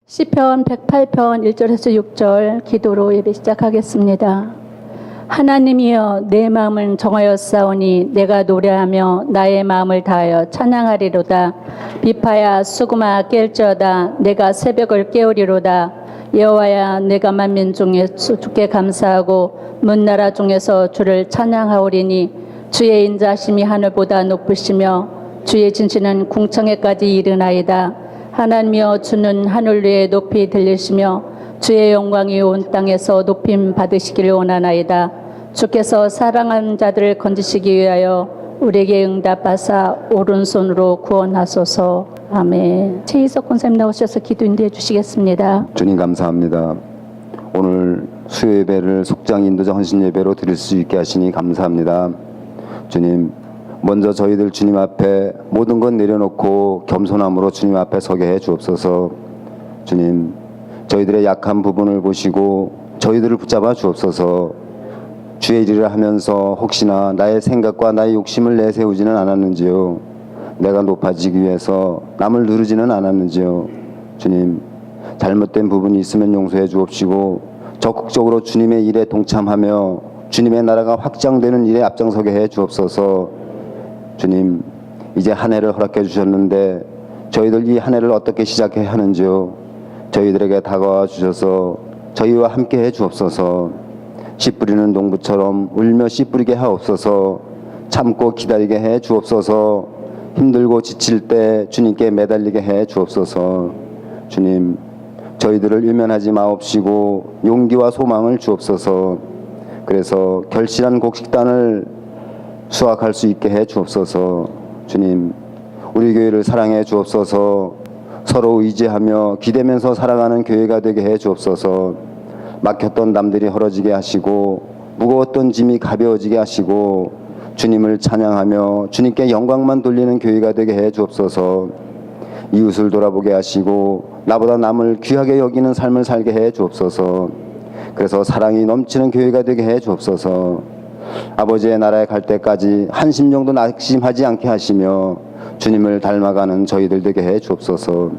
시편 108편 1절에서 6절 기도로 예배 시작하겠습니다. 하나님이여 내 마음을 정하였사오니 내가 노래하며 나의 마음을 다하여 찬양하리로다. 비파야 수금아 깰지어다. 내가 새벽을 깨우리로다. 여호와야 내가 만민 중에 주께 감사하고 문나라 중에서 주를 찬양하오리니 주의 인자심이 하늘보다 높으시며 주의 진실은 궁창에까지 이르나이다. 하나님이여 주는 하늘 위에 높이 들리시며 주의 영광이 온 땅에서 높임 받으시기를 원하나이다. 주께서 사랑하는 자들을 건지시기 위하여 우리에게 응답하사 오른손으로 구원하소서. 아멘. 최희석 권사님 나오셔서 기도 인도해 주시겠습니다. 주님 감사합니다. 오늘 수요 예배를 속장 인도자 헌신 예배로 드릴 수 있게 하시니 감사합니다. 주님, 먼저 저희들 주님 앞에 모든 것 내려놓고 겸손함으로 주님 앞에 서게 해 주옵소서. 주님, 저희들의 약한 부분을 보시고 저희들을 붙잡아 주옵소서. 주의 일을 하면서 혹시나 나의 생각과 나의 욕심을 내세우지는 않았는지요. 내가 높아지기 위해서 남을 누르지는 않았는지요. 주님, 잘못된 부분이 있으면 용서해 주옵시고 적극적으로 주님의 일에 동참하며 주님의 나라가 확장되는 일에 앞장서게 해 주옵소서. 주님, 이제 한 해를 허락해 주셨는데 저희들 이 한 해를 어떻게 시작해야 하는지요. 저희들에게 다가와 주셔서 저희와 함께 해 주옵소서. 씨 뿌리는 농부처럼 울며 씨 뿌리게 하옵소서. 참고 기다리게 해 주옵소서. 힘들고 지칠 때 주님께 매달리게 해 주옵소서. 주님, 저희들을 유면하지 마옵시고 용기와 소망을 주옵소서. 그래서 결실한 곡식단을 수확할 수 있게 해 주옵소서. 주님, 우리 교회를 사랑해 주옵소서. 서로 의지하며 기대면서 살아가는 교회가 되게 해 주옵소서. 막혔던 담들이 헐어지게 하시고 무거웠던 짐이 가벼워지게 하시고 주님을 찬양하며 주님께 영광만 돌리는 교회가 되게 해 주옵소서. 이웃을 돌아보게 하시고 나보다 남을 귀하게 여기는 삶을 살게 해 주옵소서. 그래서 사랑이 넘치는 교회가 되게 해 주옵소서. 아버지의 나라에 갈 때까지 한 심령도 낙심하지 않게 하시며 주님을 닮아가는 저희들 되게 해 주옵소서.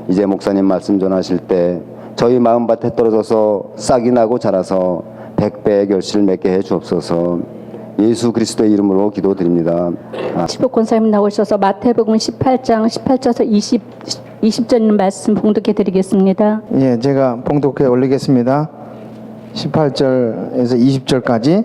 이제 목사님 말씀 전하실 때 저희 마음밭에 떨어져서 싹이 나고 자라서 100배의 결실을 맺게 해 주옵소서. 예수 그리스도의 이름으로 기도드립니다. 지복 권사님 나오셔서 마태복음 18장 18절에서 20절 있는 말씀 봉독해 드리겠습니다. 예, 제가 봉독해 올리겠습니다. 18절에서 20절까지.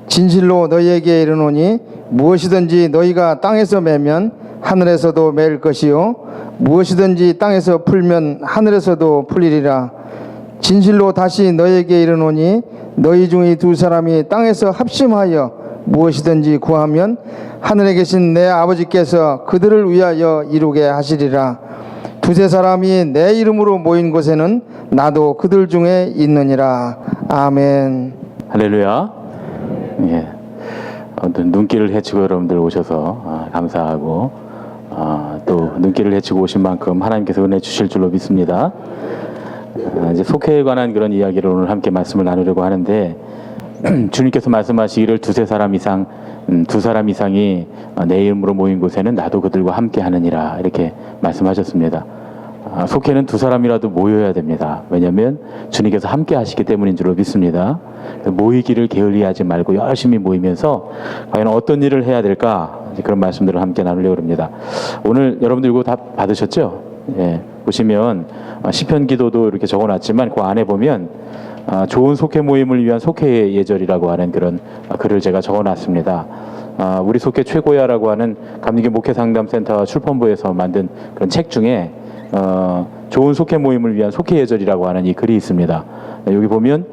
진실로 너희에게 이르노니 무엇이든지 너희가 땅에서 매면 하늘에서도 매일 것이요 무엇이든지 땅에서 풀면 하늘에서도 풀리리라. 진실로 다시 너희에게 이르노니 너희 중에 두 사람이 땅에서 합심하여 무엇이든지 구하면 하늘에 계신 내 아버지께서 그들을 위하여 이루게 하시리라. 두세 사람이 내 이름으로 모인 곳에는 나도 그들 중에 있느니라. 아멘. 할렐루야. 예, 눈길을 헤치고 여러분들 오셔서 감사하고 또 눈길을 헤치고 오신 만큼 하나님께서 은혜 주실 줄로 믿습니다. 이제 속회에 관한 그런 이야기를 오늘 함께 말씀을 나누려고 하는데 주님께서 말씀하시기를 두세 사람 이상 두 사람 이상이 내 이름으로 모인 곳에는 나도 그들과 함께 하느니라 이렇게 말씀하셨습니다. 속회는 두 사람이라도 모여야 됩니다. 왜냐하면 주님께서 함께 하시기 때문인 줄로 믿습니다. 모이기를 게을리하지 말고 열심히 모이면서 과연 어떤 일을 해야 될까 그런 말씀들을 함께 나누려고 합니다. 오늘 여러분들 이거 다 받으셨죠? 예, 보시면 시편 기도도 이렇게 적어놨지만 그 안에 보면 좋은 속회 모임을 위한 속회의 예절이라고 하는 그런 글을 제가 적어놨습니다. 우리 속회 최고야라고 하는 감리교 목회상담센터 출판부에서 만든 그런 책 중에 좋은 속회 모임을 위한 속회 예절이라고 하는 이 글이 있습니다. 여기 보면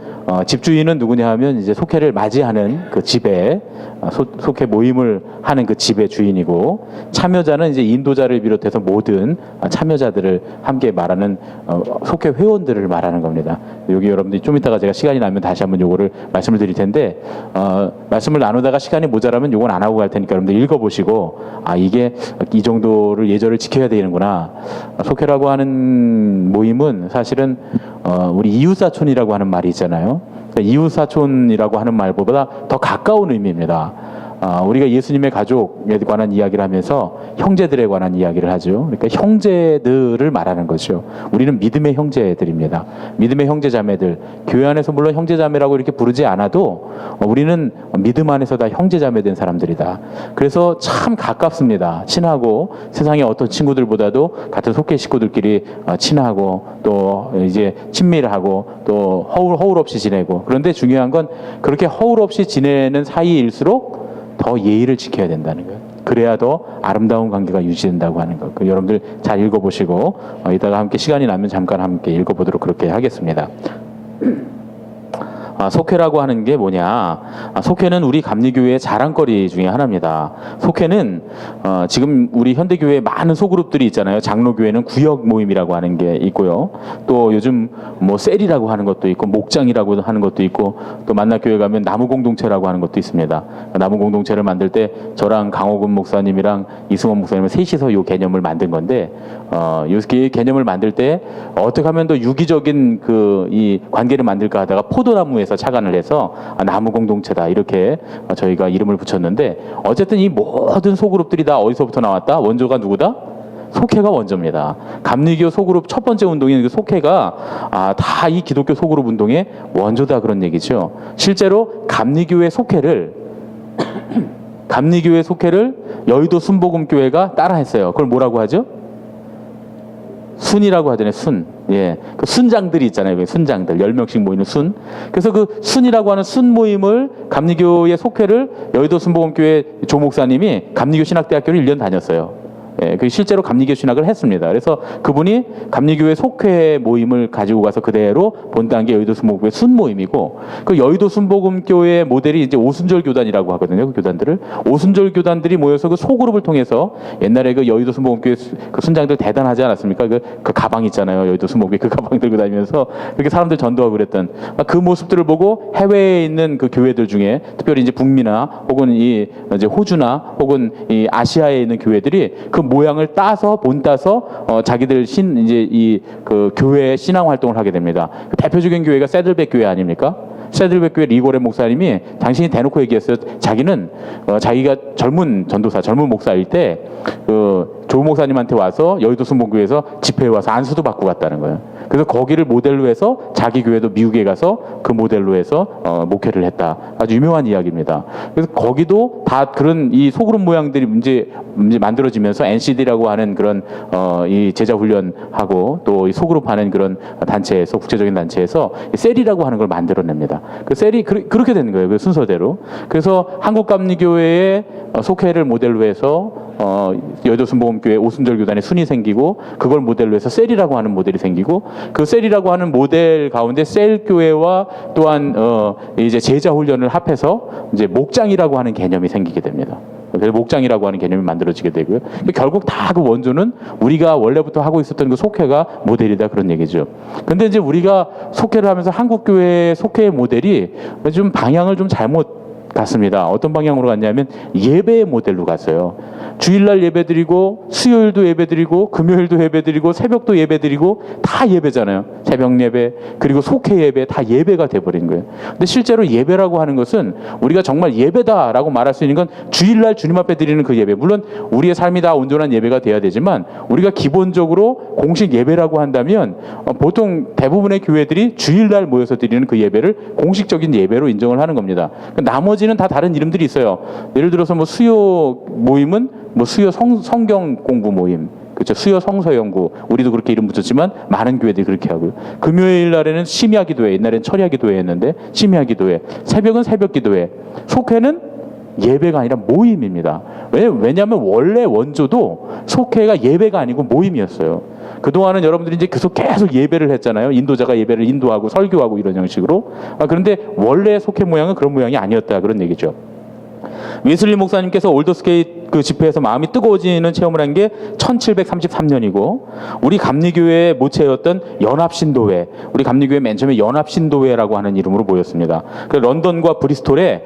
집주인은 누구냐 하면 이제 속회를 맞이하는 그 집에 속회 모임을 하는 그 집의 주인이고 참여자는 이제 인도자를 비롯해서 모든 참여자들을 함께 말하는 속회 회원들을 말하는 겁니다. 여기 여러분들이 좀 이따가 제가 시간이 나면 다시 한번 요거를 말씀을 드릴 텐데 말씀을 나누다가 시간이 모자라면 요건 안 하고 갈 테니까 여러분들 읽어보시고 이게 이 정도를 예절을 지켜야 되는구나. 속회라고 하는 모임은 사실은 우리 이웃사촌이라고 하는 말이 있잖아요. 이웃사촌이라고 하는 말보다 더 가까운 의미입니다. 우리가 예수님의 가족에 관한 이야기를 하면서 형제들에 관한 이야기를 하죠. 그러니까 형제들을 말하는 거죠. 우리는 믿음의 형제들입니다. 믿음의 형제자매들. 교회 안에서 물론 형제자매라고 이렇게 부르지 않아도 우리는 믿음 안에서 다 형제자매된 사람들이다. 그래서 참 가깝습니다. 친하고 세상의 어떤 친구들보다도 같은 속회 식구들끼리 친하고 또 이제 친밀하고 또 허울 없이 지내고, 그런데 중요한 건 그렇게 허울 없이 지내는 사이일수록 더 예의를 지켜야 된다는 거예요. 그래야 더 아름다운 관계가 유지된다고 하는 것. 여러분들 잘 읽어보시고 이따가 함께 시간이 나면 잠깐 함께 읽어보도록 그렇게 하겠습니다. 속회라고 하는 게 뭐냐? 속회는 우리 감리교회의 자랑거리 중에 하나입니다. 속회는 지금 우리 현대교회에 많은 소그룹들이 있잖아요. 장로교회는 구역 모임이라고 하는 게 있고요. 또 요즘 뭐 셀이라고 하는 것도 있고 목장이라고 하는 것도 있고, 또 만나교회 가면 나무공동체라고 하는 것도 있습니다. 나무공동체를 만들 때 저랑 강호근 목사님이랑 이승원 목사님은 셋이서 이 개념을 만든 건데, 이 개념을 만들 때 어떻게 하면 더 유기적인 이 관계를 만들까 하다가 포도나무에서 착안을 해서 나무 공동체다 이렇게 저희가 이름을 붙였는데, 어쨌든 이 모든 소그룹들이 다 어디서부터 나왔다? 원조가 누구다? 속회가 원조입니다. 감리교 소그룹 첫 번째 운동인 그 속회가 다 이 기독교 소그룹 운동의 원조다, 그런 얘기죠. 실제로 감리교회 속회를 여의도 순복음교회가 따라했어요. 그걸 뭐라고 하죠? 순이라고 하잖아요. 순. 예. 그 순장들이 있잖아요. 순장들. 10명씩 모이는 순. 그래서 그 순이라고 하는 순 모임을, 감리교의 속회를 여의도 순복음교회 조 목사님이 감리교 신학대학교를 1년 다녔어요. 예, 그 실제로 감리교 신학을 했습니다. 그래서 그분이 감리교회 속회 모임을 가지고 가서 그대로 본딴 게 여의도 순복음교회 순 모임이고, 그 여의도 순복음교회 모델이 이제 오순절 교단이라고 하거든요. 그 교단들을 오순절 교단들이 모여서 그 소그룹을 통해서, 옛날에 그 여의도 순복음교회 그 순장들 대단하지 않았습니까? 그 가방 있잖아요. 여의도 순복음교회 그 가방 들고 다니면서 그렇게 사람들 전도하고 그랬던 그 모습들을 보고 해외에 있는 그 교회들 중에, 특별히 이제 북미나 혹은 이제 호주나 혹은 이 아시아에 있는 교회들이 그 모양을 따서 본따서 자기들 이제 그 교회 신앙 활동을 하게 됩니다. 대표적인 교회가 세들백 교회 아닙니까? 세들백 교회 리고레 목사님이 당신이 대놓고 얘기했어요. 자기는 자기가 젊은 전도사, 젊은 목사일 때 조 목사님한테 와서 여의도 순복음교회에서 집회에 와서 안수도 받고 갔다는 거예요. 그래서 거기를 모델로 해서 자기 교회도 미국에 가서 그 모델로 해서 목회를 했다. 아주 유명한 이야기입니다. 그래서 거기도 다 그런 이 소그룹 모양들이 이제 만들어지면서 NCD라고 하는 그런 이 제자 훈련하고 또 이 소그룹 하는 그런 단체에서, 국제적인 단체에서 셀이라고 하는 걸 만들어냅니다. 그 셀이 그렇게 되는 거예요. 그 순서대로. 그래서 한국감리교회의 속회를 모델로 해서 여의도 순복음교회 오순절 교단의 순이 생기고, 그걸 모델로 해서 셀이라고 하는 모델이 생기고, 그 셀이라고 하는 모델 가운데 셀 교회와 또한 이제 제자 훈련을 합해서 이제 목장이라고 하는 개념이 생기게 됩니다. 그래서 목장이라고 하는 개념이 만들어지게 되고요. 결국 다 그 원조는 우리가 원래부터 하고 있었던 그 속회가 모델이다, 그런 얘기죠. 근데 이제 우리가 속회를 하면서 한국교회 속회의 모델이 좀 방향을 좀 잘못 갔습니다. 어떤 방향으로 갔냐면 예배의 모델로 갔어요. 주일날 예배드리고 수요일도 예배드리고 금요일도 예배드리고 새벽도 예배드리고 다 예배잖아요. 새벽 예배 그리고 속회 예배 다 예배가 돼버린 거예요. 근데 실제로 예배라고 하는 것은 우리가 정말 예배다라고 말할 수 있는 건 주일날 주님 앞에 드리는 그 예배. 물론 우리의 삶이 다 온전한 예배가 돼야 되지만 우리가 기본적으로 공식 예배라고 한다면 보통 대부분의 교회들이 주일날 모여서 드리는 그 예배를 공식적인 예배로 인정을 하는 겁니다. 나머지는 다 다른 이름들이 있어요. 예를 들어서 뭐 수요 모임은 뭐 수요 성경 공부 모임, 그렇죠. 수요 성서 연구, 우리도 그렇게 이름 붙였지만 많은 교회들이 그렇게 하고요. 금요일 날에는 심야 기도회, 옛날엔 철야 기도회였는데 심야 기도회, 새벽은 새벽 기도회, 속회는 예배가 아니라 모임입니다. 왜냐하면 원래 원조도 속회가 예배가 아니고 모임이었어요. 그동안은 여러분들이 이제 계속 예배를 했잖아요. 인도자가 예배를 인도하고 설교하고 이런 형식으로. 그런데 원래 속회 모양은 그런 모양이 아니었다, 그런 얘기죠. 웨슬리 목사님께서 올더스게이트 그 집회에서 마음이 뜨거워지는 체험을 한 게 1733년이고 우리 감리교회의 모체였던 연합신도회, 우리 감리교회 맨 처음에 연합신도회라고 하는 이름으로 모였습니다. 런던과 브리스톨에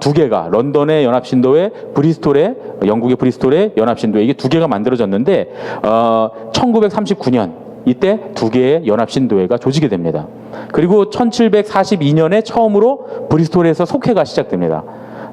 두 개가, 런던의 연합신도회, 브리스톨의, 영국의 브리스톨의 연합신도회, 이게 두 개가 만들어졌는데 1939년 이때 두 개의 연합신도회가 조직이 됩니다. 그리고 1742년에 처음으로 브리스톨에서 속회가 시작됩니다.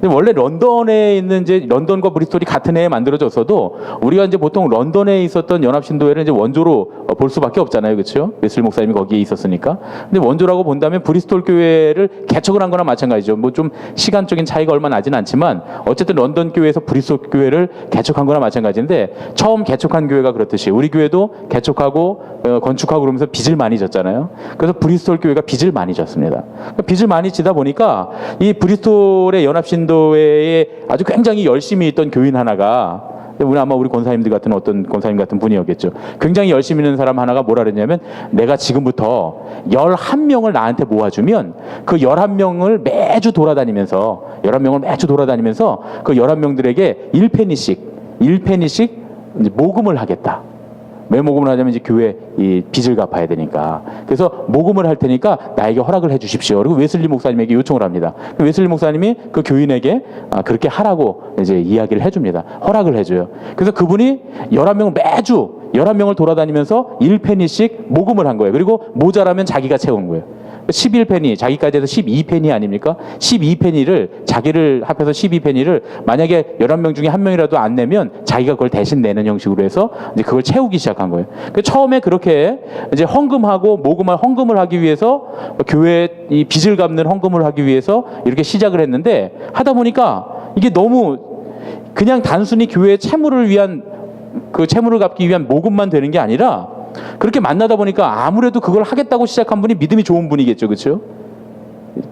근데 원래 런던에 있는 이제 런던과 브리스톨이 같은 해에 만들어졌어도 우리가 이제 보통 런던에 있었던 연합신도회를 이제 원조로 볼 수밖에 없잖아요, 그렇죠? 웨슬리 목사님이 거기에 있었으니까. 근데 원조라고 본다면 브리스톨 교회를 개척을 한 거나 마찬가지죠. 뭐 좀 시간적인 차이가 얼마 나진 않지만 어쨌든 런던 교회에서 브리스톨 교회를 개척한 거나 마찬가지인데 처음 개척한 교회가 그렇듯이 우리 교회도 개척하고 건축하고 그러면서 빚을 많이 졌잖아요. 그래서 브리스톨 교회가 빚을 많이 졌습니다. 빚을 많이 지다 보니까 이 브리스톨의 연합신도회에 아주 굉장히 열심히 있던 교인 하나가 아마 우리 권사님들 같은 어떤 권사님 같은 분이었겠죠. 굉장히 열심히 있는 사람 하나가 뭐라 그랬냐면 내가 지금부터 11명을 나한테 모아주면 그 11명을 매주 돌아다니면서 그 11명들에게 1페니씩 이제 모금을 하겠다. 왜 모금을 하냐면 이제 교회 이 빚을 갚아야 되니까. 그래서 모금을 할 테니까 나에게 허락을 해 주십시오. 그리고 웨슬리 목사님에게 요청을 합니다. 웨슬리 목사님이 그 교인에게 그렇게 하라고 이제 이야기를 해줍니다. 허락을 해줘요. 그래서 그분이 11명을 돌아다니면서 1페니씩 모금을 한 거예요. 그리고 모자라면 자기가 채우는 거예요. 11페니, 자기까지 해서 12페니 아닙니까? 12페니를, 자기를 합해서 12페니를 만약에 11명 중에 한 명이라도 안 내면 자기가 그걸 대신 내는 형식으로 해서 이제 그걸 채우기 시작한 거예요. 처음에 그렇게 이제 헌금을 하기 위해서 교회 이 빚을 갚는 헌금을 하기 위해서 이렇게 시작을 했는데 하다 보니까 이게 너무 그냥 단순히 교회의 채무를 갚기 위한 모금만 되는 게 아니라 그렇게 만나다 보니까 아무래도 그걸 하겠다고 시작한 분이 믿음이 좋은 분이겠죠, 그렇죠?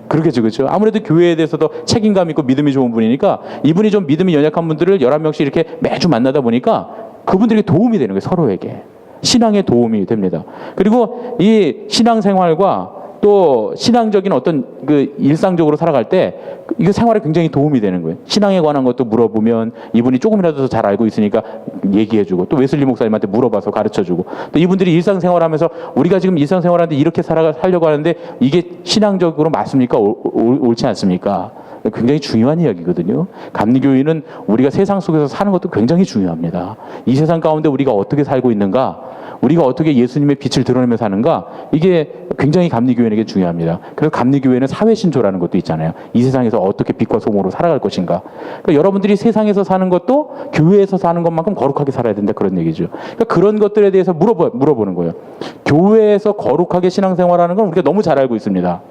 그렇겠죠, 그렇죠? 아무래도 교회에 대해서도 책임감 있고 믿음이 좋은 분이니까 이분이 좀 믿음이 연약한 분들을 11명씩 이렇게 매주 만나다 보니까 그분들에게 도움이 되는 거예요, 서로에게. 신앙에 도움이 됩니다. 그리고 이 신앙생활과 또 신앙적인 어떤 그 일상적으로 살아갈 때 이거 생활에 굉장히 도움이 되는 거예요. 신앙에 관한 것도 물어보면 이분이 조금이라도 더 잘 알고 있으니까 얘기해주고 또 웨슬리 목사님한테 물어봐서 가르쳐주고 또 이분들이 일상생활하면서 우리가 지금 일상생활하는데 이렇게 살려고 하는데 이게 신앙적으로 맞습니까? 옳지 않습니까? 굉장히 중요한 이야기거든요. 감리교인은 우리가 세상 속에서 사는 것도 굉장히 중요합니다. 이 세상 가운데 우리가 어떻게 살고 있는가, 우리가 어떻게 예수님의 빛을 드러내며 사는가, 이게 굉장히 감리교인에게 중요합니다. 그래서 감리교회는 사회신조라는 것도 있잖아요. 이 세상에서 어떻게 빛과 소금으로 살아갈 것인가. 그러니까 여러분들이 세상에서 사는 것도 교회에서 사는 것만큼 거룩하게 살아야 된다, 그런 얘기죠. 그러니까 그런 것들에 대해서 물어보는 거예요. 교회에서 거룩하게 신앙생활하는 건 우리가 너무 잘 알고 있습니다.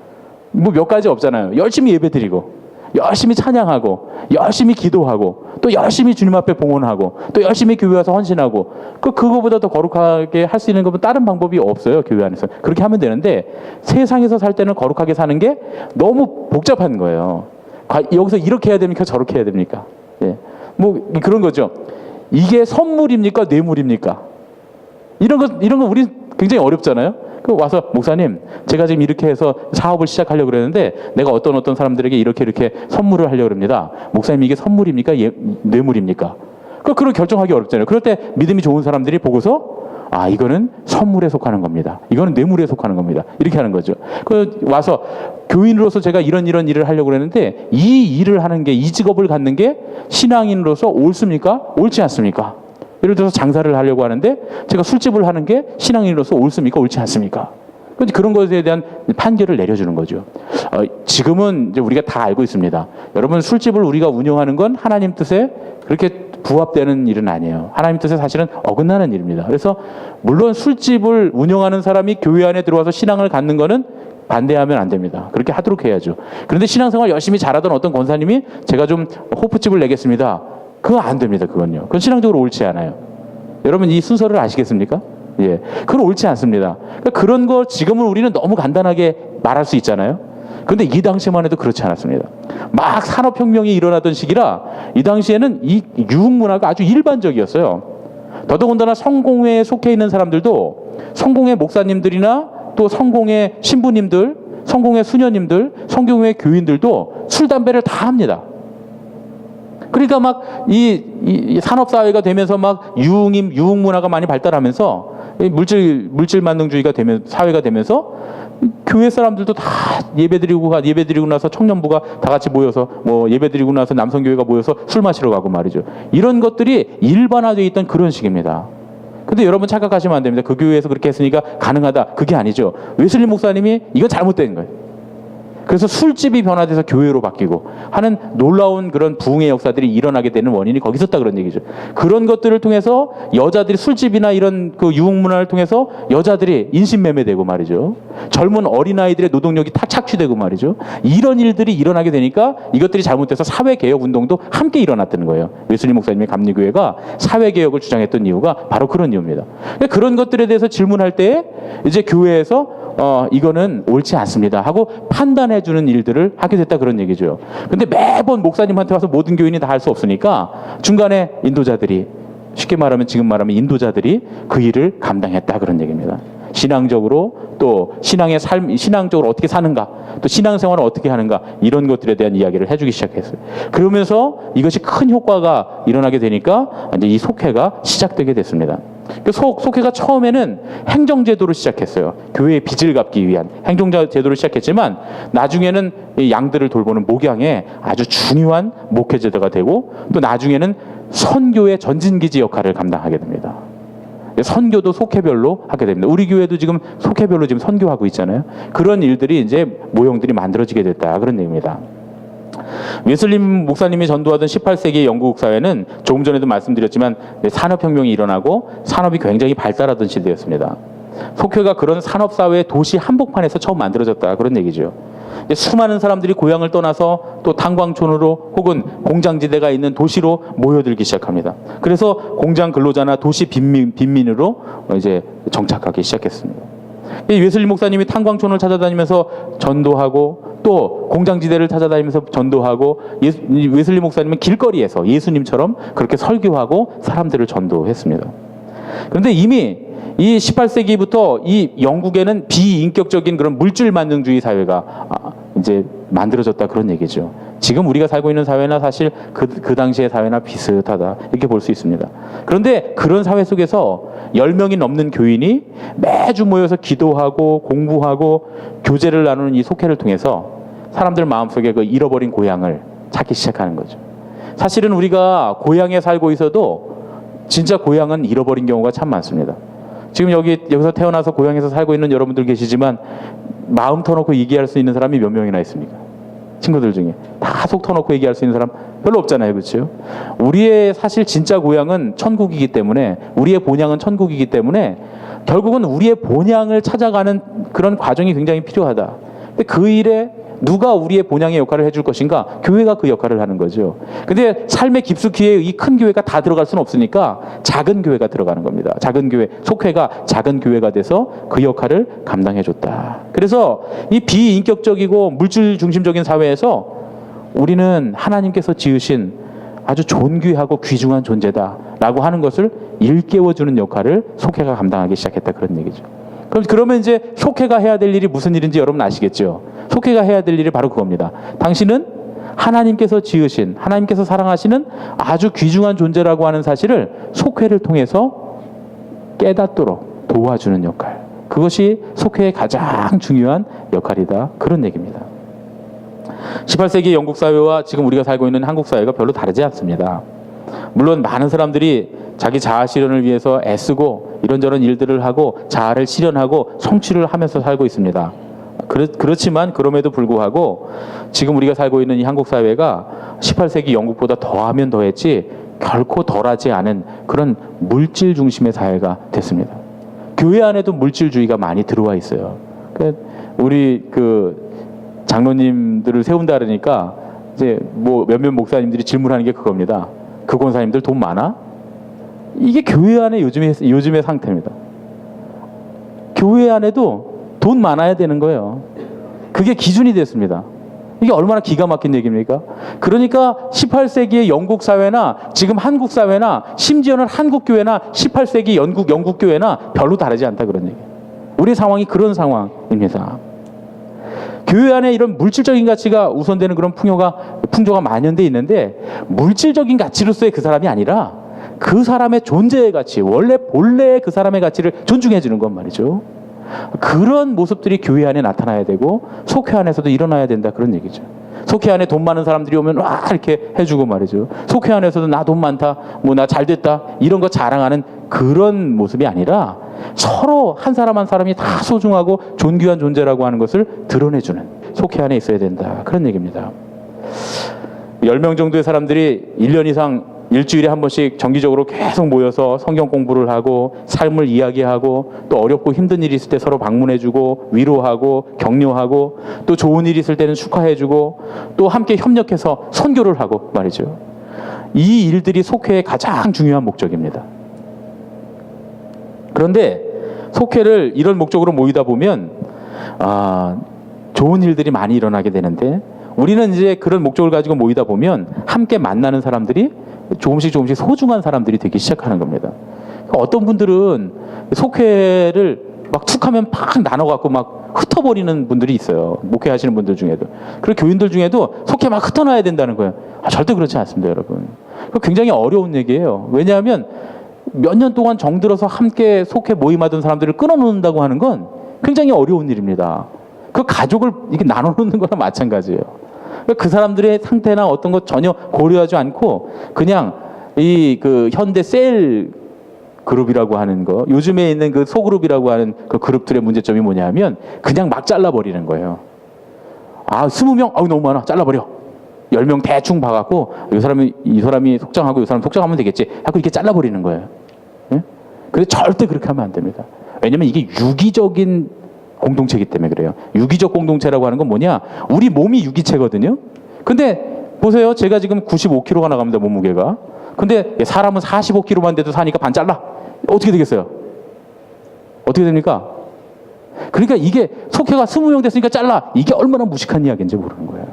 뭐 몇 가지 없잖아요. 열심히 예배드리고 열심히 찬양하고 열심히 기도하고 또 열심히 주님 앞에 봉헌하고 또 열심히 교회 와서 헌신하고 그거보다 더 거룩하게 할 수 있는 것은 다른 방법이 없어요, 교회 안에서. 그렇게 하면 되는데 세상에서 살 때는 거룩하게 사는 게 너무 복잡한 거예요. 여기서 이렇게 해야 됩니까? 저렇게 해야 됩니까? 예. 뭐 그런 거죠. 이게 선물입니까? 뇌물입니까? 이런 거 우리 굉장히 어렵잖아요. 그 와서 목사님, 제가 지금 이렇게 해서 사업을 시작하려고 그러는데 내가 어떤 사람들에게 이렇게 선물을 하려고 합니다. 목사님, 이게 선물입니까? 뇌물입니까? 그걸 결정하기 어렵잖아요. 그럴 때 믿음이 좋은 사람들이 보고서 이거는 선물에 속하는 겁니다. 이거는 뇌물에 속하는 겁니다. 이렇게 하는 거죠. 와서 교인으로서 제가 이런 일을 하려고 그러는데 이 일을 하는 게, 이 직업을 갖는 게 신앙인으로서 옳습니까? 옳지 않습니까? 예를 들어서 장사를 하려고 하는데 제가 술집을 하는 게 신앙인으로서 옳습니까? 옳지 않습니까? 그런 것에 대한 판결을 내려주는 거죠. 지금은 이제 우리가 다 알고 있습니다. 여러분, 술집을 우리가 운영하는 건 하나님 뜻에 그렇게 부합되는 일은 아니에요. 하나님 뜻에 사실은 어긋나는 일입니다. 그래서 물론 술집을 운영하는 사람이 교회 안에 들어와서 신앙을 갖는 거는 반대하면 안 됩니다. 그렇게 하도록 해야죠. 그런데 신앙생활 열심히 잘하던 어떤 권사님이 제가 좀 호프집을 내겠습니다. 그거 안 됩니다. 그건 신앙적으로 옳지 않아요. 여러분, 이 순서를 아시겠습니까? 예, 그건 옳지 않습니다. 그러니까 그런 거 지금은 우리는 너무 간단하게 말할 수 있잖아요. 그런데 이 당시만 해도 그렇지 않았습니다. 막 산업혁명이 일어나던 시기라 이 당시에는 이 유흥문화가 아주 일반적이었어요. 더더군다나 성공회에 속해 있는 사람들도 성공회 목사님들이나 또 성공회 신부님들, 성공회 수녀님들, 성공회 교인들도 술, 담배를 다 합니다. 그러니까 막 이 산업사회가 되면서 막 유흥 문화가 많이 발달하면서 물질 만능주의가 되면, 사회가 되면서 교회 사람들도 다 예배드리고 나서 청년부가 다 같이 모여서 뭐 예배드리고 나서 남성교회가 모여서 술 마시러 가고 말이죠. 이런 것들이 일반화되어 있던 그런 시기입니다. 근데 여러분 착각하시면 안 됩니다. 그 교회에서 그렇게 했으니까 가능하다. 그게 아니죠. 웨슬리 목사님이 이건 잘못된 거예요. 그래서 술집이 변화돼서 교회로 바뀌고 하는 놀라운 그런 부흥의 역사들이 일어나게 되는 원인이 거기 있었다 그런 얘기죠. 그런 것들을 통해서 여자들이 술집이나 이런 그 유흥문화를 통해서 여자들이 인신매매되고 말이죠. 젊은 어린아이들의 노동력이 다 착취되고 말이죠. 이런 일들이 일어나게 되니까 이것들이 잘못돼서 사회개혁운동도 함께 일어났다는 거예요. 웨슬리 목사님의 감리교회가 사회개혁을 주장했던 이유가 바로 그런 이유입니다. 그런 것들에 대해서 질문할 때 이제 교회에서 이거는 옳지 않습니다 하고 판단해주는 일들을 하게 됐다 그런 얘기죠. 근데 매번 목사님한테 와서 모든 교인이 다 할 수 없으니까 중간에 인도자들이, 쉽게 말하면 지금 말하면 인도자들이 그 일을 감당했다 그런 얘기입니다. 신앙적으로 또 신앙의 삶, 신앙적으로 어떻게 사는가, 또 신앙생활을 어떻게 하는가, 이런 것들에 대한 이야기를 해주기 시작했어요. 그러면서 이것이 큰 효과가 일어나게 되니까 이제 이 속회가 시작되게 됐습니다. 속회가 처음에는 행정제도로 시작했어요. 교회의 빚을 갚기 위한 행정제도로 시작했지만 나중에는 이 양들을 돌보는 목양에 아주 중요한 목회제도가 되고, 또 나중에는 선교의 전진기지 역할을 감당하게 됩니다. 선교도 속회별로 하게 됩니다. 우리 교회도 지금 속회별로 지금 선교하고 있잖아요. 그런 일들이 이제 모형들이 만들어지게 됐다 그런 얘기입니다. 웨슬리 목사님이 전도하던 18세기 영국 사회는 조금 전에도 말씀드렸지만 산업혁명이 일어나고 산업이 굉장히 발달하던 시대였습니다. 속회가 그런 산업사회의 도시 한복판에서 처음 만들어졌다 그런 얘기죠. 수많은 사람들이 고향을 떠나서 또 탄광촌으로 혹은 공장지대가 있는 도시로 모여들기 시작합니다. 그래서 공장 근로자나 도시 빈민으로 이제 정착하기 시작했습니다. 웨슬리 목사님이 탄광촌을 찾아다니면서 전도하고 또 공장지대를 찾아다니면서 전도하고, 웨슬리 목사님은 길거리에서 예수님처럼 그렇게 설교하고 사람들을 전도했습니다. 그런데 이미 이 18세기부터 이 영국에는 비인격적인 그런 물질 만능주의 사회가 이제 만들어졌다 그런 얘기죠. 지금 우리가 살고 있는 사회나 사실 그 당시의 사회나 비슷하다 이렇게 볼 수 있습니다. 그런데 그런 사회 속에서 10명이 넘는 교인이 매주 모여서 기도하고 공부하고 교제를 나누는 이 속회를 통해서 사람들 마음속에 그 잃어버린 고향을 찾기 시작하는 거죠. 사실은 우리가 고향에 살고 있어도 진짜 고향은 잃어버린 경우가 참 많습니다. 지금 여기서 태어나서 고향에서 살고 있는 여러분들 계시지만 마음 터놓고 얘기할 수 있는 사람이 몇 명이나 있습니까? 친구들 중에 다 속 터놓고 얘기할 수 있는 사람 별로 없잖아요, 그렇죠? 우리의 사실 진짜 고향은 천국이기 때문에, 우리의 본향은 천국이기 때문에 결국은 우리의 본향을 찾아가는 그런 과정이 굉장히 필요하다. 근데 그 일에 누가 우리의 본향의 역할을 해줄 것인가? 교회가 그 역할을 하는 거죠. 근데 삶에 깊숙이 이 큰 교회가 다 들어갈 수는 없으니까 작은 교회가 들어가는 겁니다. 작은 교회, 속회가 작은 교회가 돼서 그 역할을 감당해줬다. 그래서 이 비인격적이고 물질 중심적인 사회에서 우리는 하나님께서 지으신 아주 존귀하고 귀중한 존재다라고 하는 것을 일깨워주는 역할을 속회가 감당하기 시작했다 그런 얘기죠. 그러면 이제 속회가 해야 될 일이 무슨 일인지 여러분 아시겠죠? 속회가 해야 될 일이 바로 그겁니다. 당신은 하나님께서 지으신, 하나님께서 사랑하시는 아주 귀중한 존재라고 하는 사실을 속회를 통해서 깨닫도록 도와주는 역할. 그것이 속회의 가장 중요한 역할이다. 그런 얘기입니다. 18세기 영국 사회와 지금 우리가 살고 있는 한국 사회가 별로 다르지 않습니다. 물론 많은 사람들이 자기 자아 실현을 위해서 애쓰고 이런저런 일들을 하고 자아를 실현하고 성취를 하면서 살고 있습니다. 그렇지만 그럼에도 불구하고 지금 우리가 살고 있는 이 한국 사회가 18세기 영국보다 더하면 더했지 결코 덜하지 않은 그런 물질 중심의 사회가 됐습니다. 교회 안에도 물질주의가 많이 들어와 있어요. 우리 장로님들을 세운다 그러니까 이제 뭐 몇몇 목사님들이 질문하는 게 그겁니다. 그 권사님들 돈 많아? 이게 교회 안에 요즘의 상태입니다. 교회 안에도 돈 많아야 되는 거예요. 그게 기준이 됐습니다. 이게 얼마나 기가 막힌 얘기입니까? 그러니까 18세기의 영국 사회나 지금 한국 사회나 심지어는 한국 교회나 18세기 영국 교회나 별로 다르지 않다 그런 얘기예요. 우리 상황이 그런 상황입니다. 교회 안에 이런 물질적인 가치가 우선되는 그런 풍조가 만연돼 있는데 물질적인 가치로서의 그 사람이 아니라 그 사람의 존재의 가치, 본래의 그 사람의 가치를 존중해 주는 것 말이죠. 그런 모습들이 교회 안에 나타나야 되고 속회 안에서도 일어나야 된다 그런 얘기죠. 속회 안에 돈 많은 사람들이 오면 와 이렇게 해주고 말이죠. 속회 안에서도 나 돈 많다, 뭐 나 잘 됐다 이런 거 자랑하는 그런 모습이 아니라 서로 한 사람 한 사람이 다 소중하고 존귀한 존재라고 하는 것을 드러내주는 속회 안에 있어야 된다. 그런 얘기입니다. 10명 정도의 사람들이 1년 이상 일주일에 한 번씩 정기적으로 계속 모여서 성경 공부를 하고 삶을 이야기하고 또 어렵고 힘든 일이 있을 때 서로 방문해주고 위로하고 격려하고 또 좋은 일이 있을 때는 축하해주고 또 함께 협력해서 선교를 하고 말이죠. 이 일들이 속회의 가장 중요한 목적입니다. 그런데 속회를 이런 목적으로 모이다 보면 좋은 일들이 많이 일어나게 되는데 우리는 이제 그런 목적을 가지고 모이다 보면 함께 만나는 사람들이 조금씩 소중한 사람들이 되기 시작하는 겁니다. 그러니까 어떤 분들은 속회를 막 툭하면 팍 나눠갖고 막 흩어버리는 분들이 있어요. 목회하시는 분들 중에도. 그리고 교인들 중에도 속회 막 흩어놔야 된다는 거예요. 절대 그렇지 않습니다, 여러분. 그거 굉장히 어려운 얘기예요. 왜냐하면 몇 년 동안 정들어서 함께 속회 모임하던 사람들을 끊어놓는다고 하는 건 굉장히 어려운 일입니다. 그 가족을 이렇게 나눠놓는 거랑 마찬가지예요. 그 사람들의 상태나 어떤 것 전혀 고려하지 않고 그냥 그 현대 셀 그룹이라고 하는 거, 요즘에 있는 그 소그룹이라고 하는 그 그룹들의 문제점이 뭐냐면 그냥 막 잘라버리는 거예요. 20명? 너무 많아. 잘라버려. 10명 대충 봐갖고 이 사람이 속장하고 이 사람 속장하면 되겠지 하고 이렇게 잘라버리는 거예요. 예? 근데 절대 그렇게 하면 안 됩니다. 왜냐면 이게 유기적인 공동체이기 때문에 그래요. 유기적 공동체라고 하는 건 뭐냐? 우리 몸이 유기체거든요. 근데 보세요. 제가 지금 95kg가 나갑니다. 몸무게가. 근데 사람은 45kg만 돼도 사니까 반 잘라. 어떻게 되겠어요? 어떻게 됩니까? 그러니까 이게 속회가 20명 됐으니까 잘라. 이게 얼마나 무식한 이야기인지 모르는 거예요.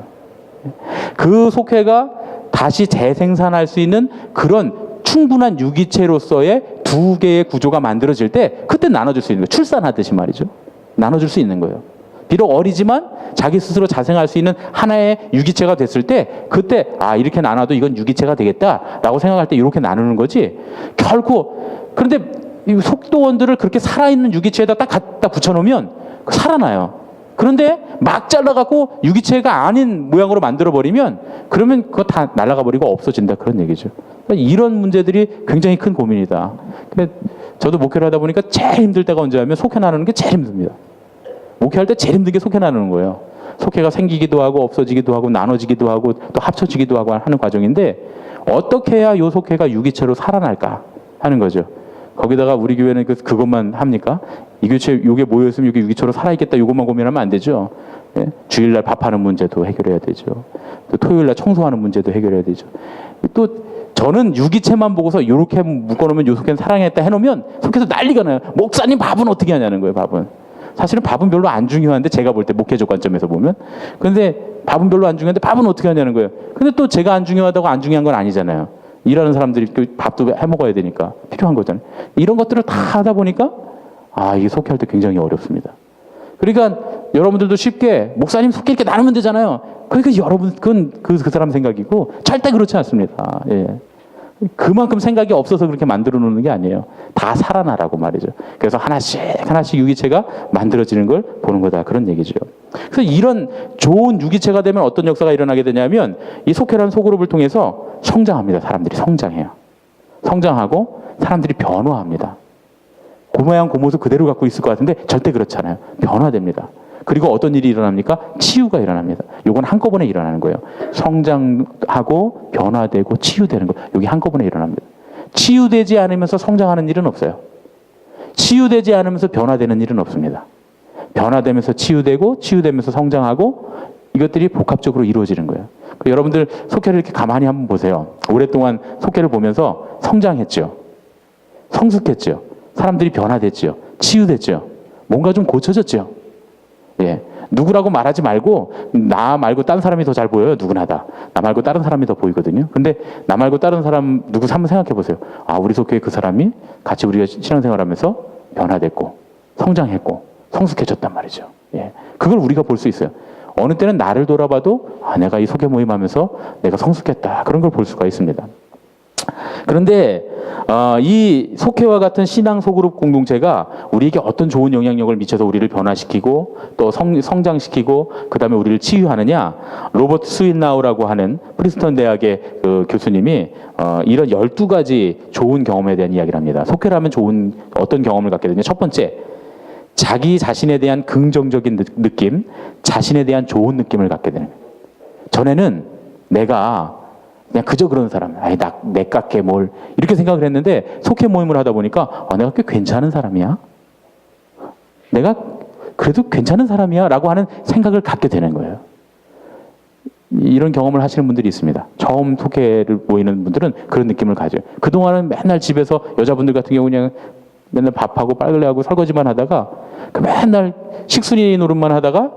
그 속회가 다시 재생산할 수 있는 그런 충분한 유기체로서의 두 개의 구조가 만들어질 때 그때 나눠줄 수 있는 거예요. 출산하듯이 말이죠. 나눠줄 수 있는 거예요. 비록 어리지만 자기 스스로 자생할 수 있는 하나의 유기체가 됐을 때 그때 이렇게 나눠도 이건 유기체가 되겠다라고 생각할 때 이렇게 나누는 거지. 결코 그런데 이 속도원들을 그렇게 살아있는 유기체에다 딱 갖다 붙여놓으면 살아나요. 그런데 막 잘라갖고 유기체가 아닌 모양으로 만들어버리면 그러면 그거 다 날아가 버리고 없어진다 그런 얘기죠. 이런 문제들이 굉장히 큰 고민이다. 근데 저도 목회를 하다 보니까 제일 힘들 때가 언제 하면 속회 나누는 게 제일 힘듭니다. 목회할 때 제일 힘든 게 속회 나누는 거예요. 속회가 생기기도 하고 없어지기도 하고 나눠지기도 하고 또 합쳐지기도 하고 하는 과정인데 어떻게 해야 이 속회가 유기체로 살아날까 하는 거죠. 거기다가 우리 교회는 그것만 합니까? 이 교체 요게 모여있으면 이게 유기체로 살아있겠다 이것만 고민하면 안 되죠. 예? 주일날 밥하는 문제도 해결해야 되죠. 또 토요일날 청소하는 문제도 해결해야 되죠. 또 저는 유기체만 보고서 이렇게 묶어놓으면 요 속회는 사랑했다 해놓으면 속해서 난리가 나요. 목사님 밥은 어떻게 하냐는 거예요. 밥은 사실은 밥은 별로 안 중요한데 제가 볼 때 목회적 관점에서 보면 근데 밥은 별로 안 중요한데 밥은 어떻게 하냐는 거예요. 근데 또 제가 안 중요하다고 안 중요한 건 아니잖아요. 일하는 사람들이 밥도 해 먹어야 되니까 필요한 거잖아요. 이런 것들을 다 하다 보니까 이게 속회할 때 굉장히 어렵습니다. 그러니까 여러분들도 쉽게 목사님 속회 이렇게 나누면 되잖아요. 그러니까 여러분 그건 그 사람 생각이고 절대 그렇지 않습니다. 예. 그만큼 생각이 없어서 그렇게 만들어 놓는 게 아니에요. 다 살아나라고 말이죠. 그래서 하나씩 유기체가 만들어지는 걸 보는 거다. 그런 얘기죠. 그래서 이런 좋은 유기체가 되면 어떤 역사가 일어나게 되냐면 이 속회라는 소그룹을 통해서 성장합니다. 사람들이 성장해요. 성장하고 사람들이 변화합니다. 그 모양 그 모습 그대로 갖고 있을 것 같은데 절대 그렇지 않아요. 변화됩니다. 그리고 어떤 일이 일어납니까? 치유가 일어납니다. 요건 한꺼번에 일어나는 거예요. 성장하고 변화되고 치유되는 거. 여기 한꺼번에 일어납니다. 치유되지 않으면서 성장하는 일은 없어요. 치유되지 않으면서 변화되는 일은 없습니다. 변화되면서 치유되고 치유되면서 성장하고 이것들이 복합적으로 이루어지는 거예요. 여러분들 속회를 이렇게 가만히 한번 보세요. 오랫동안 속회를 보면서 성장했죠. 성숙했죠. 사람들이 변화됐죠. 치유됐죠. 뭔가 좀 고쳐졌죠. 예. 누구라고 말하지 말고 나 말고 다른 사람이 더 잘 보여요. 누구나 다. 나 말고 다른 사람이 더 보이거든요. 근데 나 말고 다른 사람 누구 한번 생각해 보세요. 우리 속회에 그 사람이 같이 우리가 신앙생활하면서 변화됐고 성장했고 성숙해졌단 말이죠. 예. 그걸 우리가 볼 수 있어요. 어느 때는 나를 돌아봐도 내가 이 속회 모임하면서 내가 성숙했다. 그런 걸 볼 수가 있습니다. 그런데 이 속회와 같은 신앙 소그룹 공동체가 우리에게 어떤 좋은 영향력을 미쳐서 우리를 변화시키고 또 성장시키고 그 다음에 우리를 치유하느냐. 로버트 스윈나우라고 하는 프린스턴 대학의 그 교수님이 이런 12가지 좋은 경험에 대한 이야기를 합니다. 속회라면 좋은 어떤 경험을 갖게 되냐. 첫 번째, 자기 자신에 대한 긍정적인 느낌, 자신에 대한 좋은 느낌을 갖게 되는 거예요. 전에는 내가 그냥 그저 그런 사람, 아이, 내 깎게 뭘, 이렇게 생각을 했는데, 속회 모임을 하다 보니까, 내가 꽤 괜찮은 사람이야? 내가 그래도 괜찮은 사람이야? 라고 하는 생각을 갖게 되는 거예요. 이런 경험을 하시는 분들이 있습니다. 처음 속회를 모이는 분들은 그런 느낌을 가져요. 그동안은 맨날 집에서 여자분들 같은 경우 그냥 맨날 밥하고 빨래하고 설거지만 하다가, 맨날 식순이 노릇만 하다가,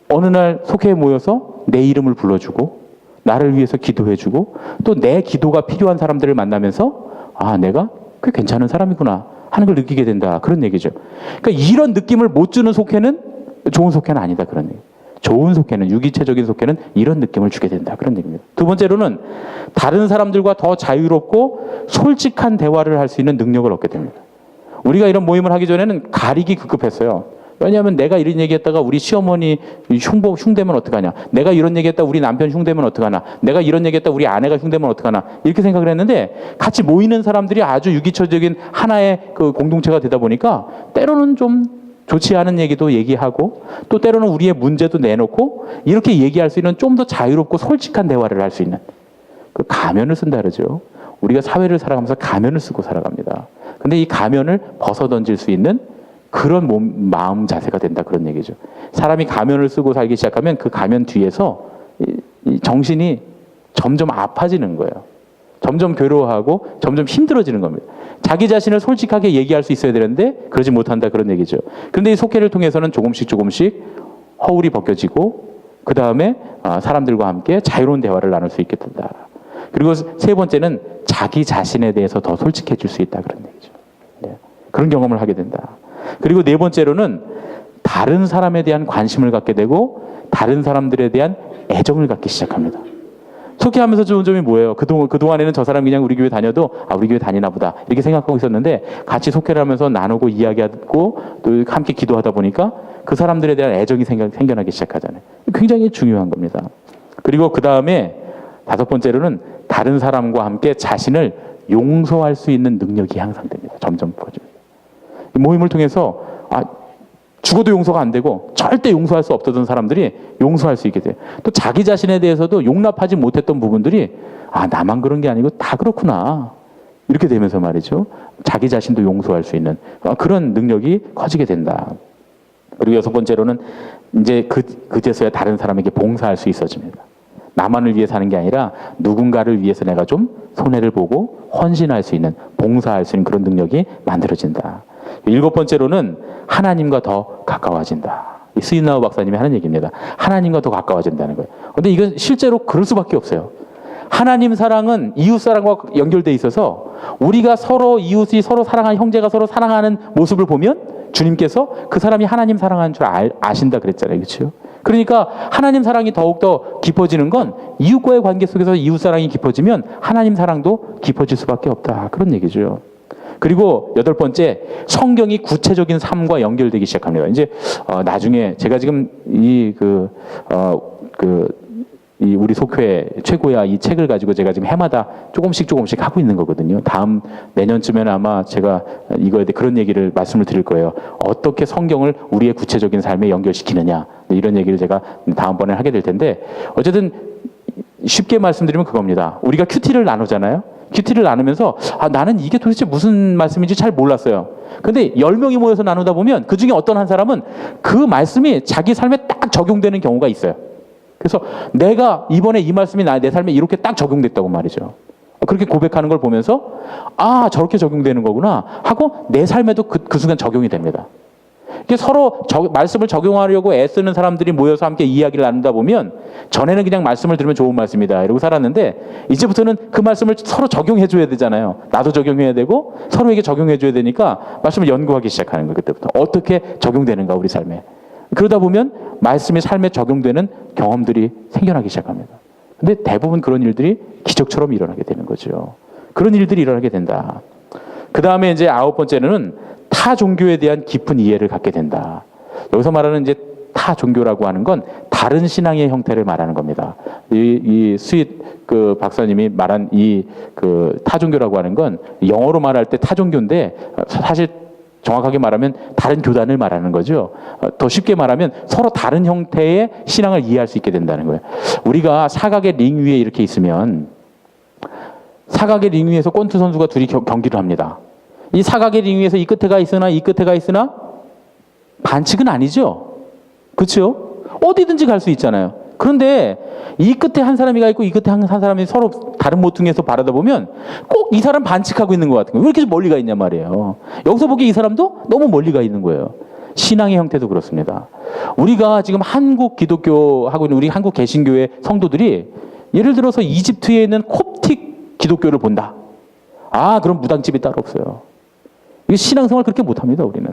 어느 날 속회에 모여서 내 이름을 불러주고, 나를 위해서 기도해주고, 또 내 기도가 필요한 사람들을 만나면서 내가 꽤 괜찮은 사람이구나 하는 걸 느끼게 된다. 그런 얘기죠. 그러니까 이런 느낌을 못 주는 속회는 좋은 속회는 아니다. 그런 얘기. 좋은 속회는, 유기체적인 속회는 이런 느낌을 주게 된다. 그런 얘기입니다. 두 번째로는 다른 사람들과 더 자유롭고 솔직한 대화를 할 수 있는 능력을 얻게 됩니다. 우리가 이런 모임을 하기 전에는 가리기 급급했어요. 왜냐하면 내가 이런 얘기했다가 우리 시어머니 흉되면 어떡하냐. 내가 이런 얘기했다 우리 남편 흉되면 어떡하나. 내가 이런 얘기했다 우리 아내가 흉되면 어떡하나. 이렇게 생각을 했는데 같이 모이는 사람들이 아주 유기체적인 하나의 그 공동체가 되다 보니까 때로는 좀 좋지 않은 얘기도 얘기하고 또 때로는 우리의 문제도 내놓고 이렇게 얘기할 수 있는 좀 더 자유롭고 솔직한 대화를 할 수 있는 그 가면을 쓴다 그러죠. 우리가 사회를 살아가면서 가면을 쓰고 살아갑니다. 근데 이 가면을 벗어던질 수 있는 그런 마음 자세가 된다. 그런 얘기죠. 사람이 가면을 쓰고 살기 시작하면 그 가면 뒤에서 이 정신이 점점 아파지는 거예요. 점점 괴로워하고 점점 힘들어지는 겁니다. 자기 자신을 솔직하게 얘기할 수 있어야 되는데 그러지 못한다. 그런 얘기죠. 그런데 이 속회를 통해서는 조금씩 허울이 벗겨지고 그 다음에 사람들과 함께 자유로운 대화를 나눌 수 있게 된다. 그리고 세 번째는 자기 자신에 대해서 더 솔직해질 수 있다. 그런 얘기죠. 그런 경험을 하게 된다. 그리고 네 번째로는 다른 사람에 대한 관심을 갖게 되고 다른 사람들에 대한 애정을 갖기 시작합니다. 속회하면서 좋은 점이 뭐예요? 그동안에는 저 사람 그냥 우리 교회 다녀도 우리 교회 다니나 보다 이렇게 생각하고 있었는데 같이 속회를 하면서 나누고 이야기하고 또 함께 기도하다 보니까 그 사람들에 대한 애정이 생겨나기 시작하잖아요. 굉장히 중요한 겁니다. 그리고 그 다음에 다섯 번째로는 다른 사람과 함께 자신을 용서할 수 있는 능력이 향상됩니다. 점점 커집니다. 모임을 통해서 죽어도 용서가 안 되고 절대 용서할 수 없었던 사람들이 용서할 수 있게 돼요. 또 자기 자신에 대해서도 용납하지 못했던 부분들이 나만 그런 게 아니고 다 그렇구나 이렇게 되면서 말이죠. 자기 자신도 용서할 수 있는 그런 능력이 커지게 된다. 그리고 여섯 번째로는 이제 그제서야 다른 사람에게 봉사할 수 있어집니다. 나만을 위해 사는 게 아니라 누군가를 위해서 내가 좀 손해를 보고 헌신할 수 있는, 봉사할 수 있는 그런 능력이 만들어진다. 일곱 번째로는 하나님과 더 가까워진다. 스윈나우 박사님이 하는 얘기입니다. 하나님과 더 가까워진다는 거예요. 근데 이건 실제로 그럴 수밖에 없어요. 하나님 사랑은 이웃 사랑과 연결돼 있어서 우리가 서로 이웃이 서로 사랑하는 형제가 서로 사랑하는 모습을 보면 주님께서 그 사람이 하나님 사랑하는 줄 아신다 그랬잖아요. 그렇죠? 그러니까 하나님 사랑이 더욱더 깊어지는 건 이웃과의 관계 속에서 이웃 사랑이 깊어지면 하나님 사랑도 깊어질 수밖에 없다. 그런 얘기죠. 그리고 여덟 번째, 성경이 구체적인 삶과 연결되기 시작합니다. 이제 나중에 제가 지금 이 우리 속회 최고야 이 책을 가지고 제가 지금 해마다 조금씩 하고 있는 거거든요. 다음 내년쯤에는 아마 제가 이거에 대해 그런 얘기를 말씀을 드릴 거예요. 어떻게 성경을 우리의 구체적인 삶에 연결시키느냐 이런 얘기를 제가 다음번에 하게 될 텐데 어쨌든 쉽게 말씀드리면 그겁니다. 우리가 큐티를 나누잖아요. 큐티를 나누면서 나는 이게 도대체 무슨 말씀인지 잘 몰랐어요. 근데 10명이 모여서 나누다 보면 그중에 어떤 한 사람은 그 말씀이 자기 삶에 딱 적용되는 경우가 있어요. 그래서 내가 이번에 이 말씀이 내 삶에 이렇게 딱 적용됐다고 말이죠. 그렇게 고백하는 걸 보면서 저렇게 적용되는 거구나 하고 내 삶에도 그 순간 적용이 됩니다. 이게 서로 말씀을 적용하려고 애쓰는 사람들이 모여서 함께 이야기를 나누다 보면 전에는 그냥 말씀을 들으면 좋은 말씀이다 이러고 살았는데 이제부터는 그 말씀을 서로 적용해 줘야 되잖아요. 나도 적용해야 되고 서로에게 적용해 줘야 되니까 말씀을 연구하기 시작하는 거예요. 그때부터 어떻게 적용되는가 우리 삶에. 그러다 보면 말씀이 삶에 적용되는 경험들이 생겨나기 시작합니다. 근데 대부분 그런 일들이 기적처럼 일어나게 되는 거죠. 그런 일들이 일어나게 된다. 그 다음에 이제 아홉 번째는 타 종교에 대한 깊은 이해를 갖게 된다. 여기서 말하는 이제 타 종교라고 하는 건 다른 신앙의 형태를 말하는 겁니다. 이 스윗 박사님이 말한 타 종교라고 하는 건 영어로 말할 때 타 종교인데 사실 정확하게 말하면 다른 교단을 말하는 거죠. 더 쉽게 말하면 서로 다른 형태의 신앙을 이해할 수 있게 된다는 거예요. 우리가 사각의 링 위에 이렇게 있으면 사각의 링 위에서 권투 선수가 둘이 경기를 합니다. 이 사각의 링 위에서 이 끝에가 있으나 이 끝에가 있으나 반칙은 아니죠. 그렇죠? 어디든지 갈 수 있잖아요. 그런데 이 끝에 한 사람이 가 있고 이 끝에 한 사람이 서로 다른 모퉁이에서 바라다 보면 꼭 이 사람 반칙하고 있는 것 같은 거예요. 왜 이렇게 멀리 가 있냐 말이에요. 여기서 보기에 이 사람도 너무 멀리 가 있는 거예요. 신앙의 형태도 그렇습니다. 우리가 지금 한국 기독교 하고 있는 우리 한국 개신교의 성도들이 예를 들어서 이집트에 있는 콥틱 기독교를 본다. 아, 그럼 무당집이 따로 없어요. 이 신앙생활 그렇게 못합니다, 우리는.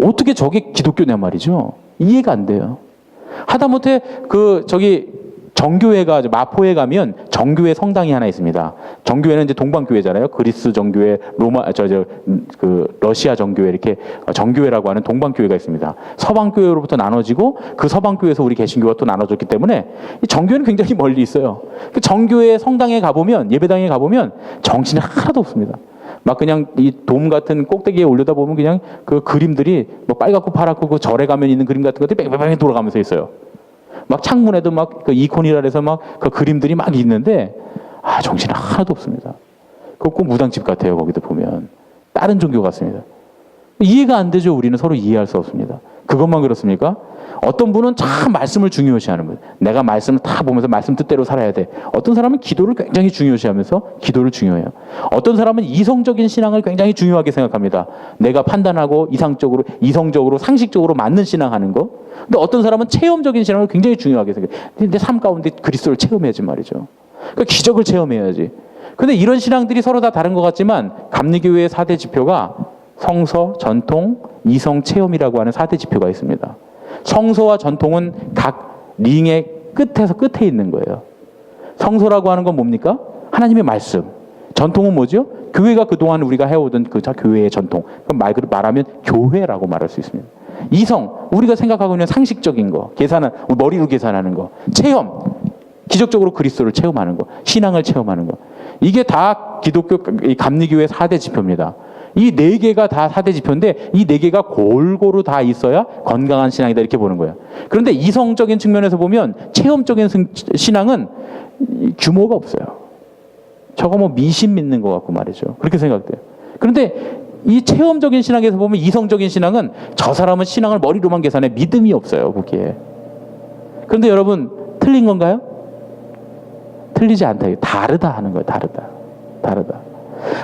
어떻게 저게 기독교냐 말이죠. 이해가 안 돼요. 하다못해 정교회가 마포에 가면 정교회 성당이 하나 있습니다. 정교회는 이제 동방교회잖아요. 그리스 정교회, 러시아 정교회 이렇게 정교회라고 하는 동방교회가 있습니다. 서방교회로부터 나눠지고 그 서방교회에서 우리 개신교가 또 나눠졌기 때문에 이 정교회는 굉장히 멀리 있어요. 그 정교회 성당에 가보면 예배당에 가보면 정신이 하나도 없습니다. 막 그냥 이 돔 같은 꼭대기에 올려다 보면 그냥 그 그림들이 뭐 빨갛고 파랗고 그 절에 가면 있는 그림 같은 것들이 뺑뺑뺑 돌아가면서 있어요. 막 창문에도 막 그 이코니라 해서 막 그 그림들이 막 있는데 아, 정신이 하나도 없습니다. 그거 꼭 무당집 같아요. 거기도 보면 다른 종교 같습니다. 이해가 안 되죠. 우리는 서로 이해할 수 없습니다. 그것만 그렇습니까? 어떤 분은 참 말씀을 중요시하는 거예요. 내가 말씀을 다 보면서 말씀 뜻대로 살아야 돼. 어떤 사람은 기도를 굉장히 중요시하면서 기도를 중요해요. 어떤 사람은 이성적인 신앙을 굉장히 중요하게 생각합니다. 내가 판단하고 이성적으로 상식적으로 맞는 신앙하는 거. 근데 어떤 사람은 체험적인 신앙을 굉장히 중요하게 생각해요. 내 삶 가운데 그리스도를 체험해야지 말이죠. 그러니까 기적을 체험해야지. 근데 이런 신앙들이 서로 다 다른 것 같지만 감리교회의 4대 지표가 성서, 전통, 이성, 체험이라고 하는 4대 지표가 있습니다. 성서와 전통은 각 링의 끝에서 끝에 있는 거예요. 성서라고 하는 건 뭡니까? 하나님의 말씀. 전통은 뭐죠? 교회가 그동안 우리가 해오던 그 교회의 전통. 말하면 교회라고 말할 수 있습니다. 이성, 우리가 생각하고 있는 상식적인 거, 머리로 계산하는 거. 체험, 기적적으로 그리스도를 체험하는 거, 신앙을 체험하는 거. 이게 다 기독교 감리교회 4대 지표입니다. 이 4개가 다 4대 지표인데 이 4개가 골고루 다 있어야 건강한 신앙이다 이렇게 보는 거예요. 그런데 이성적인 측면에서 보면 체험적인 신앙은 규모가 없어요. 저거 뭐 미신 믿는 것 같고 말이죠. 그렇게 생각돼요. 그런데 이 체험적인 신앙에서 보면 이성적인 신앙은 저 사람은 신앙을 머리로만 계산해 믿음이 없어요. 거기에. 그런데 여러분 틀린 건가요? 틀리지 않다. 다르다 하는 거예요. 다르다.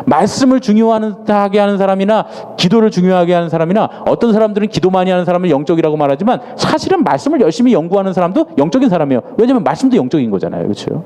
말씀을 중요하게 하는 사람이나 기도를 중요하게 하는 사람이나 어떤 사람들은 기도 많이 하는 사람을 영적이라고 말하지만 사실은 말씀을 열심히 연구하는 사람도 영적인 사람이에요. 왜냐하면 말씀도 영적인 거잖아요. 그렇죠?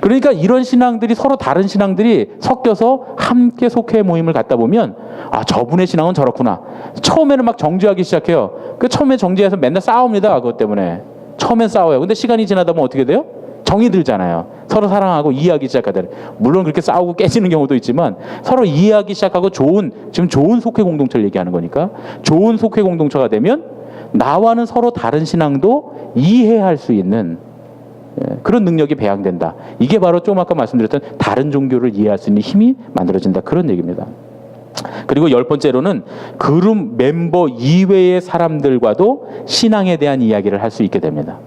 그러니까 이런 신앙들이 서로 다른 신앙들이 섞여서 함께 속회 모임을 갖다 보면 아, 저분의 신앙은 저렇구나. 처음에는 막 정죄하기 시작해요. 그 처음에 정죄해서 맨날 싸웁니다. 그것 때문에. 처음엔 싸워요. 근데 시간이 지나다 보면 어떻게 돼요? 정이 들잖아요. 서로 사랑하고 이해하기 시작하다. 물론 그렇게 싸우고 깨지는 경우도 있지만 서로 이해하기 시작하고 지금 좋은 속회 공동체를 얘기하는 거니까 좋은 속회 공동체가 되면 나와는 서로 다른 신앙도 이해할 수 있는 그런 능력이 배양된다. 이게 바로 좀 아까 말씀드렸던 다른 종교를 이해할 수 있는 힘이 만들어진다. 그런 얘기입니다. 그리고 10번째로는 그룹 멤버 이외의 사람들과도 신앙에 대한 이야기를 할 수 있게 됩니다.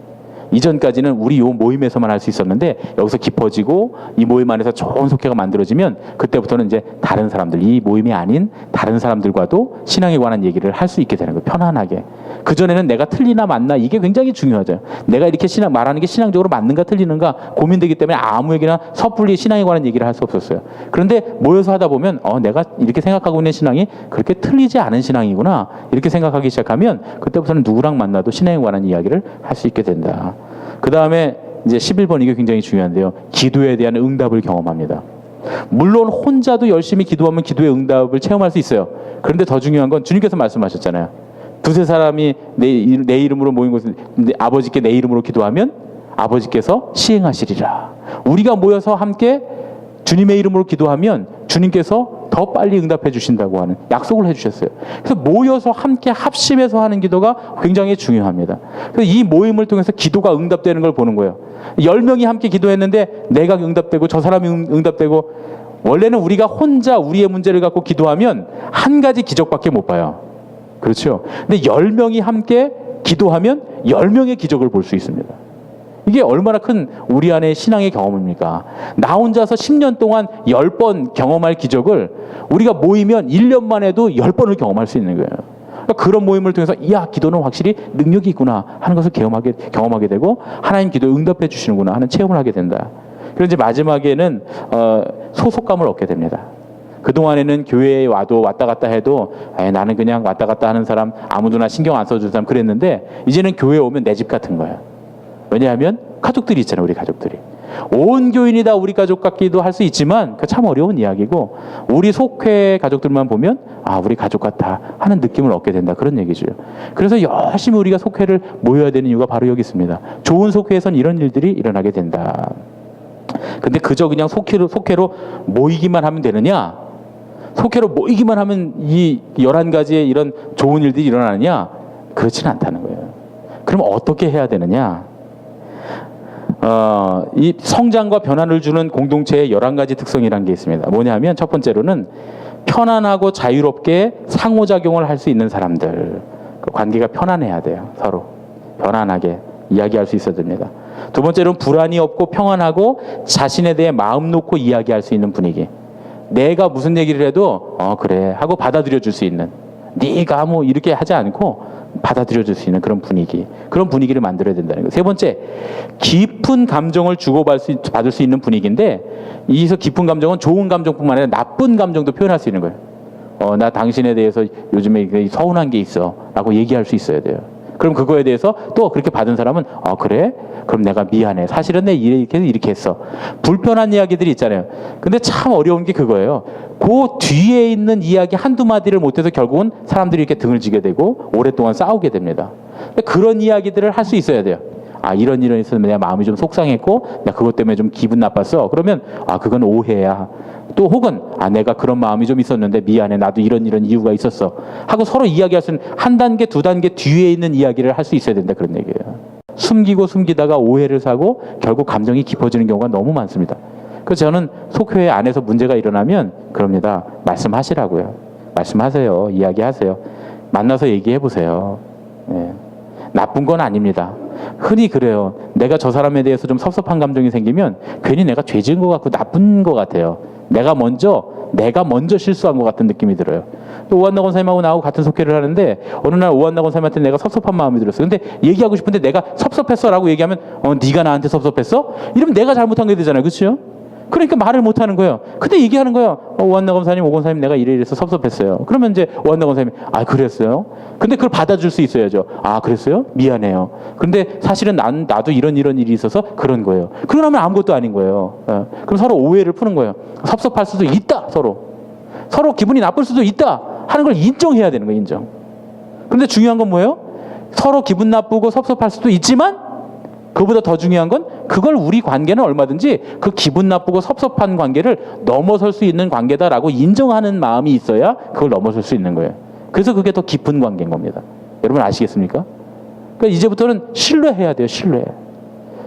이전까지는 우리 요 모임에서만 할 수 있었는데 여기서 깊어지고 이 모임 안에서 좋은 속회가 만들어지면 그때부터는 이제 다른 사람들, 이 모임이 아닌 다른 사람들과도 신앙에 관한 얘기를 할 수 있게 되는 거예요. 편안하게. 그전에는 내가 틀리나 맞나 이게 굉장히 중요하죠. 내가 이렇게 말하는 게 신앙적으로 맞는가 틀리는가 고민되기 때문에 아무에게나 섣불리 신앙에 관한 얘기를 할 수 없었어요. 그런데 모여서 하다 보면 내가 이렇게 생각하고 있는 신앙이 그렇게 틀리지 않은 신앙이구나 이렇게 생각하기 시작하면 그때부터는 누구랑 만나도 신앙에 관한 이야기를 할 수 있게 된다. 그 다음에 이제 11번 이게 굉장히 중요한데요. 기도에 대한 응답을 경험합니다. 물론 혼자도 열심히 기도하면 기도의 응답을 체험할 수 있어요. 그런데 더 중요한 건 주님께서 말씀하셨잖아요. 두세 사람이 내 이름으로 모인 곳은 아버지께 내 이름으로 기도하면 아버지께서 시행하시리라. 우리가 모여서 함께 주님의 이름으로 기도하면 주님께서 더 빨리 응답해 주신다고 하는 약속을 해주셨어요. 그래서 모여서 함께 합심해서 하는 기도가 굉장히 중요합니다. 그래서 이 모임을 통해서 기도가 응답되는 걸 보는 거예요. 10명이 함께 기도했는데 내가 응답되고 저 사람이 응답되고 원래는 우리가 혼자 우리의 문제를 갖고 기도하면 한 가지 기적밖에 못 봐요. 그렇죠? 근데 10명이 함께 기도하면 10명의 기적을 볼 수 있습니다. 이게 얼마나 큰 우리 안의 신앙의 경험입니까? 나 혼자서 10년 동안 10번 경험할 기적을 우리가 모이면 1년만 해도 10번을 경험할 수 있는 거예요. 그러니까 그런 모임을 통해서 야, 기도는 확실히 능력이 있구나 하는 것을 경험하게 되고 하나님 기도에 응답해 주시는구나 하는 체험을 하게 된다. 그리고 이제 마지막에는 소속감을 얻게 됩니다. 그동안에는 교회에 와도 왔다 갔다 해도 나는 그냥 왔다 갔다 하는 사람, 아무도나 신경 안 써주는 사람 그랬는데 이제는 교회에 오면 내 집 같은 거예요. 왜냐하면 가족들이 있잖아요. 우리 가족들이. 온 교인이 다 우리 가족 같기도 할 수 있지만 그 참 어려운 이야기고 우리 속회 가족들만 보면 아, 우리 가족 같아 하는 느낌을 얻게 된다. 그런 얘기죠. 그래서 열심히 우리가 속회를 모여야 되는 이유가 바로 여기 있습니다. 좋은 속회에선 이런 일들이 일어나게 된다. 근데 그저 그냥 속회로 모이기만 하면 되느냐? 속회로 모이기만 하면 이 11가지의 이런 좋은 일들이 일어나느냐? 그렇지는 않다는 거예요. 그럼 어떻게 해야 되느냐? 이 성장과 변화를 주는 공동체의 11가지 특성이라는 게 있습니다. 뭐냐 하면 첫 번째로는 편안하고 자유롭게 상호작용을 할 수 있는 사람들. 그 관계가 편안해야 돼요. 서로. 편안하게 이야기할 수 있어야 됩니다. 두 번째로는 불안이 없고 평안하고 자신에 대해 마음 놓고 이야기할 수 있는 분위기. 내가 무슨 얘기를 해도 그래 하고 받아들여 줄 수 있는, 네가 뭐 이렇게 하지 않고 받아들여 줄 수 있는 그런 분위기, 그런 분위기를 만들어야 된다는 거예요. 세 번째, 깊은 감정을 주고받을 수 있는 분위기인데 이서 깊은 감정은 좋은 감정뿐만 아니라 나쁜 감정도 표현할 수 있는 거예요. 나 당신에 대해서 요즘에 서운한 게 있어 라고 얘기할 수 있어야 돼요. 그럼 그거에 대해서 또 그렇게 받은 사람은 그래? 그럼 내가 미안해. 사실은 내 이렇게 했어. 불편한 이야기들이 있잖아요. 근데 참 어려운 게 그거예요. 그 뒤에 있는 이야기 한두 마디를 못해서 결국은 사람들이 이렇게 등을 지게 되고 오랫동안 싸우게 됩니다. 그런 이야기들을 할 수 있어야 돼요. 아, 이런 있어서 내가 마음이 좀 속상했고 나 그것 때문에 좀 기분 나빴어. 그러면 그건 오해야. 또 혹은 내가 그런 마음이 좀 있었는데 미안해. 나도 이런 이유가 있었어. 하고 서로 이야기할 수 있는 한 단계, 두 단계 뒤에 있는 이야기를 할 수 있어야 된다. 그런 얘기예요. 숨기다가 오해를 사고 결국 감정이 깊어지는 경우가 너무 많습니다. 그래서 저는 속회 안에서 문제가 일어나면 그럽니다. 말씀하시라고요. 말씀하세요. 이야기하세요. 만나서 얘기해보세요. 네. 나쁜 건 아닙니다. 흔히 그래요. 내가 저 사람에 대해서 좀 섭섭한 감정이 생기면 괜히 내가 죄 지은 것 같고 나쁜 것 같아요. 내가 먼저 실수한 것 같은 느낌이 들어요. 또 오한나 권사님하고 나하고 같은 속회를 하는데 어느 날 오한나 권사님한테 내가 섭섭한 마음이 들었어요. 근데 얘기하고 싶은데 내가 섭섭했어라고 얘기하면 네가 나한테 섭섭했어? 이러면 내가 잘못한 게 되잖아요. 그렇죠? 그러니까 말을 못 하는 거예요. 근데 얘기하는 거예요. 오한나 권사님, 오 권사님 내가 이래서 섭섭했어요. 그러면 이제 오한나 권사님이 그랬어요? 근데 그걸 받아줄 수 있어야죠. 그랬어요? 미안해요. 근데 사실은 나도 이런 일이 있어서 그런 거예요. 그러면 아무것도 아닌 거예요. 그럼 서로 오해를 푸는 거예요. 섭섭할 수도 있다. 서로 기분이 나쁠 수도 있다 하는 걸 인정해야 되는 거예요. 인정. 그런데 중요한 건 뭐예요? 서로 기분 나쁘고 섭섭할 수도 있지만 그보다 더 중요한 건 그걸 우리 관계는 얼마든지 그 기분 나쁘고 섭섭한 관계를 넘어설 수 있는 관계다라고 인정하는 마음이 있어야 그걸 넘어설 수 있는 거예요. 그래서 그게 더 깊은 관계인 겁니다. 여러분 아시겠습니까? 그러니까 이제부터는 신뢰해야 돼요. 신뢰.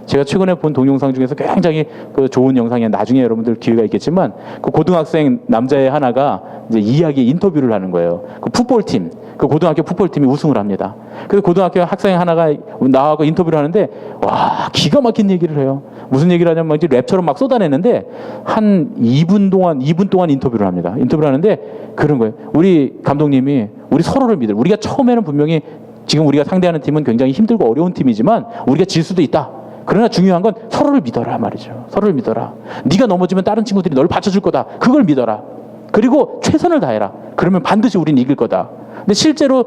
제가 최근에 본 동영상 중에서 굉장히 좋은 영상이에요. 나중에 여러분들 기회가 있겠지만 그 고등학생 남자애 하나가 이제 인터뷰를 하는 거예요. 그 풋볼팀, 그 고등학교 풋볼팀이 우승을 합니다. 그래서 고등학교 학생 하나가 나하고 인터뷰를 하는데 와, 기가 막힌 얘기를 해요. 무슨 얘기를 하냐면 이제 랩처럼 막 쏟아내는데 한 2분 동안 인터뷰를 합니다. 인터뷰를 하는데 그런 거예요. 우리 감독님이 우리 서로를 믿어요. 우리가 처음에는 분명히 지금 우리가 상대하는 팀은 굉장히 힘들고 어려운 팀이지만 우리가 질 수도 있다. 그러나 중요한 건 서로를 믿어라 말이죠. 서로를 믿어라. 네가 넘어지면 다른 친구들이 널 받쳐줄 거다. 그걸 믿어라. 그리고 최선을 다해라. 그러면 반드시 우린 이길 거다. 근데 실제로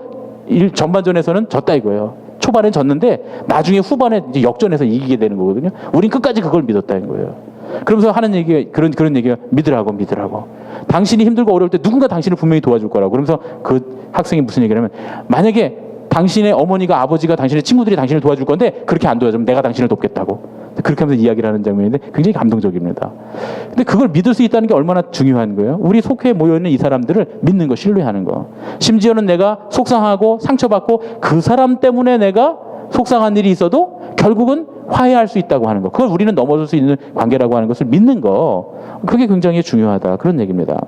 전반전에서는 졌다 이거예요. 초반에 졌는데 나중에 후반에 이제 역전해서 이기게 되는 거거든요. 우린 끝까지 그걸 믿었다는 거예요. 그러면서 하는 얘기가 그런 얘기가 믿으라고. 당신이 힘들고 어려울 때 누군가 당신을 분명히 도와줄 거라고. 그러면서 그 학생이 무슨 얘기를 하면 만약에 당신의 어머니가 아버지가 당신의 친구들이 당신을 도와줄 건데 그렇게 안 도와주면 내가 당신을 돕겠다고. 그렇게 하면서 이야기를 하는 장면인데 굉장히 감동적입니다. 근데 그걸 믿을 수 있다는 게 얼마나 중요한 거예요. 우리 속회에 모여있는 이 사람들을 믿는 거, 신뢰하는 거. 심지어는 내가 속상하고 상처받고 그 사람 때문에 내가 속상한 일이 있어도 결국은 화해할 수 있다고 하는 거. 그걸 우리는 넘어설 수 있는 관계라고 하는 것을 믿는 거. 그게 굉장히 중요하다. 그런 얘기입니다.